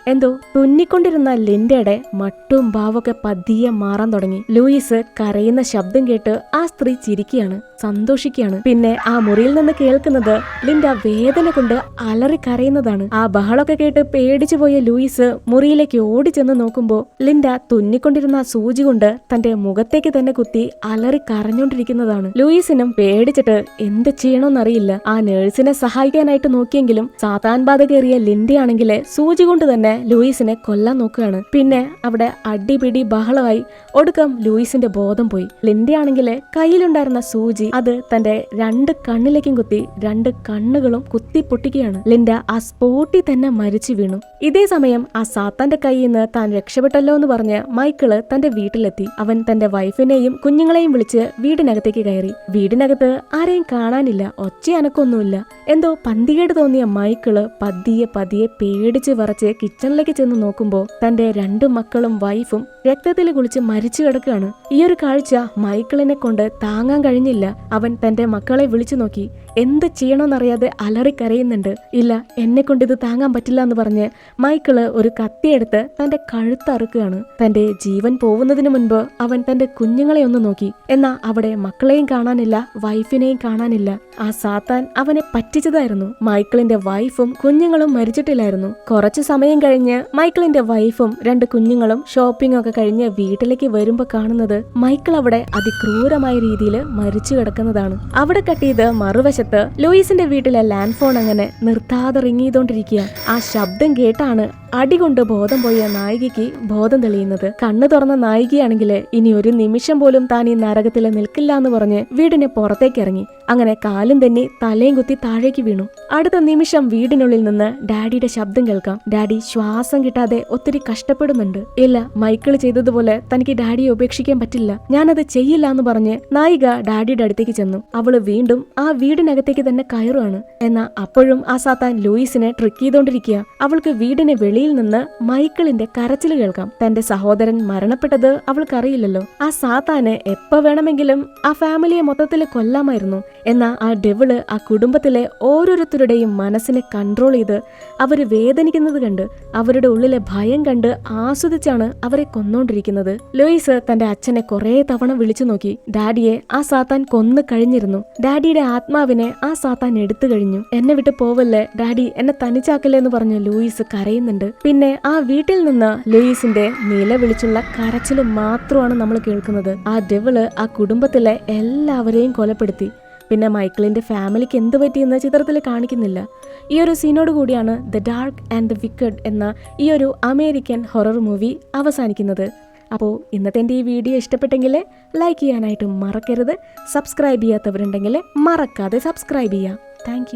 എന്തോ തുന്നിക്കൊണ്ടിരുന്ന ലിൻഡയുടെ മട്ടും ഭാവമൊക്കെ പതിയെ മാറാൻ തുടങ്ങി. ലൂയിസ് കരയുന്ന ശബ്ദം കേട്ട് കേട്ട് ആ സ്ത്രീ ചിരിക്കുകയാണ്, സന്തോഷിക്കുകയാണ്. പിന്നെ ആ മുറിയിൽ നിന്ന് കേൾക്കുന്നത് ലിൻഡ വേദന കൊണ്ട് അലറി കരയുന്നതാണ്. ആ ബഹളമൊക്കെ കേട്ട് പേടിച്ചു പോയ ലൂയിസ് മുറിയിലേക്ക് ഓടിച്ചെന്ന് നോക്കുമ്പോ ലിൻഡ തുന്നിക്കൊണ്ടിരുന്ന സൂചി കൊണ്ട് തന്റെ മുഖത്തേക്ക് തന്നെ കുത്തി അലറി കരഞ്ഞോണ്ടിരിക്കുന്നതാണ്. ലൂയിസിനും പേടിച്ചിട്ട് എന്ത് ചെയ്യണമെന്നറിയില്ല. ആ നേഴ്സിനെ സഹായിക്കാനായിട്ട് നോക്കിയെങ്കിലും സാത്താൻ ബാധ കയറിയ ലിൻഡയാണെങ്കില് സൂചി കൊണ്ട് തന്നെ ലൂയിസിനെ കൊല്ലാൻ നോക്കുകയാണ്. പിന്നെ അവിടെ അടിപിടി ബഹളമായി. ഒടുക്കം ലൂയിസിന്റെ ബോധം പോയി. ലിൻഡയാണെങ്കില് കയ്യിലുണ്ടായിരുന്ന സൂചി അത് തന്റെ 2 കണ്ണിലേക്കും കുത്തി 2 കണ്ണുകളും കുത്തി പൊട്ടിക്കുകയാണ്. ലിൻഡ ആ സ്പോട്ടിൽ തന്നെ മരിച്ചു വീണു. ഇതേ സമയം ആ സാത്താന്റെ കയ്യിൽ നിന്ന് താൻ രക്ഷപ്പെട്ടല്ലോ എന്ന് പറഞ്ഞ് മൈക്കിള് തന്റെ വീട്ടിലെത്തി. അവൻ തന്റെ വൈഫിനെയും കുഞ്ഞുങ്ങളെയും വിളിച്ച് വീടിനകത്തേക്ക് കയറി. വീടിനകത്ത് ആരെയും കാണാനില്ല, ഒച്ച അനക്കൊന്നുമില്ല. എന്തോ പന്തികേട് തോന്നിയ മൈക്കിള് പതിയെ പേടിച്ച് വിറച്ച് കിച്ചണിലേക്ക് ചെന്ന് നോക്കുമ്പോ തന്റെ 2 മക്കളും വൈഫും രക്തത്തിൽ കുളിച്ച് മരിച്ചു കിടക്കുകയാണ്. ഈ ഒരു കാഴ്ച മൈക്കിളിനെ കൊണ്ട് താങ്ങാൻ കഴിഞ്ഞില്ല. അവൻ തന്റെ മക്കളെ വിളിച്ചു നോക്കി. എന്ത് ചെയ്യണമെന്നറിയാതെ അലറിക്കരയുന്നുണ്ട്. ഇല്ല, എന്നെ കൊണ്ട് ഇത് താങ്ങാൻ പറ്റില്ല എന്ന് പറഞ്ഞ് മൈക്കിള് ഒരു കത്തിയെടുത്ത് തന്റെ കഴുത്തറുക്കുകയാണ്. തന്റെ ജീവൻ പോകുന്നതിന് മുൻപ് അവൻ തന്റെ കുഞ്ഞുങ്ങളെ ഒന്ന് നോക്കി. എന്നാ അവിടെ മക്കളെയും കാണാനില്ല, വൈഫിനെയും കാണാനില്ല. ആ സാത്താൻ അവനെ പറ്റിച്ചതായിരുന്നു. മൈക്കിളിന്റെ വൈഫും കുഞ്ഞുങ്ങളും മരിച്ചിട്ടില്ലായിരുന്നു. കുറച്ചു സമയം കഴിഞ്ഞ് മൈക്കിളിന്റെ വൈഫും 2 കുഞ്ഞുങ്ങളും ഷോപ്പിംഗ് ഒക്കെ കഴിഞ്ഞ് വീട്ടിലേക്ക് വരുമ്പോ കാണുന്നത് മൈക്കിൾ അവിടെ അതിക്രൂരമായ രീതിയിൽ മരിച്ചു കിടക്കുന്നതാണ്. അവിടെ കട്ടിയത് മറുവശത്ത് ലൂയിസിന്റെ വീട്ടിലെ ലാൻഡ് ഫോൺ അങ്ങനെ നിർത്താതെ റിങ് ചെയ്തോണ്ടിരിക്കുക. ആ ശബ്ദം കേട്ടാണ് അടികൊണ്ട് ബോധം പോയ നായികയ്ക്ക് ബോധം തെളിയുന്നത്. കണ്ണു തുറന്ന നായികയാണെങ്കിൽ ഇനി ഒരു നിമിഷം പോലും താൻ ഈ നരകത്തിൽ നിൽക്കില്ല എന്ന് പറഞ്ഞ് വീടിന് പുറത്തേക്ക് ഇറങ്ങി. അങ്ങനെ കാലും തന്നെ തലയും കുത്തി താഴേക്ക് വീണു. അടുത്ത നിമിഷം വീടിനുള്ളിൽ നിന്ന് ഡാഡിയുടെ ശബ്ദം കേൾക്കാം. ഡാഡി ശ്വാസം കിട്ടാതെ ഒത്തിരി കഷ്ടപ്പെടുന്നുണ്ട്. ഇല്ല, മൈക്കിൾ ചെയ്തതുപോലെ തനിക്ക് ഡാഡിയെ ഉപേക്ഷിക്കാൻ പറ്റില്ല, ഞാനത് ചെയ്യില്ല എന്ന് പറഞ്ഞ് നായിക ഡാഡിയുടെ അടുത്തേക്ക് ചെന്നു. അവള് വീണ്ടും ആ വീടിനകത്തേക്ക് തന്നെ കയറുകയാണ്. എന്നാൽ അപ്പോഴും ആ സാത്താൻ ലൂയിസിനെ ട്രിക്ക് ചെയ്തോണ്ടിരിക്കുക. അവൾക്ക് വീടിന് വെളിയിൽ നിന്ന് മൈക്കിളിന്റെ കരച്ചിൽ കേൾക്കാം. തന്റെ സഹോദരൻ മരണപ്പെട്ടത് അവൾക്കറിയില്ലല്ലോ. ആ സാത്താന് എപ്പോ വേണമെങ്കിലും ആ ഫാമിലിയെ മൊത്തത്തിൽ കൊല്ലാമായിരുന്നു. എന്നാൽ ആ ഡെവിള് ആ കുടുംബത്തിലെ ഓരോരുത്തരുടെയും മനസ്സിനെ കൺട്രോൾ ചെയ്ത് അവര് വേദനിക്കുന്നത് കണ്ട് അവരുടെ ഉള്ളിലെ ഭയം കണ്ട് ആസ്വദിച്ചാണ് അവരെ കൊന്നോണ്ടിരിക്കുന്നത്. ലൂയിസ് തന്റെ അച്ഛനെ കുറെ തവണ വിളിച്ചു നോക്കി. ഡാഡിയെ ആ സാത്താൻ കൊന്നു കഴിഞ്ഞിരുന്നു. ഡാഡിയുടെ ആത്മാവിനെ ആ സാത്താൻ എടുത്തു കഴിഞ്ഞു. എന്നെ വിട്ട് പോവല്ലേ ഡാഡി, എന്നെ തനിച്ചാക്കല്ലേ എന്ന് പറഞ്ഞ് ലൂയിസ് കരയുന്നുണ്ട്. പിന്നെ ആ വീട്ടിൽ നിന്ന് ലൂയിസിന്റെ നിലവിളിച്ചുള്ള കരച്ചില് മാത്രമാണ് നമ്മൾ കേൾക്കുന്നത്. ആ ഡെവിള് ആ കുടുംബത്തിലെ എല്ലാവരെയും കൊലപ്പെടുത്തി. പിന്നെ മൈക്കിളിന്റെ ഫാമിലിക്ക് എന്ത് പറ്റിയെന്ന് ചിത്രത്തിൽ കാണിക്കുന്നില്ല. ഈ ഒരു സീനോട് കൂടിയാണ് the dark and the wicked എന്ന ഈ ഒരു അമേരിക്കൻ ഹൊറർ മൂവി അവസാനിക്കുന്നത്. അപ്പോൾ ഇന്നത്തെ എൻ്റെ ഈ വീഡിയോ ഇഷ്ടപ്പെട്ടെങ്കിൽ ലൈക്ക് ചെയ്യാനായിട്ട് മറക്കരുത്. സബ്സ്ക്രൈബ് ചെയ്യാത്തവരുണ്ടെങ്കിൽ മറക്കാതെ സബ്സ്ക്രൈബ് ചെയ്യാം. താങ്ക്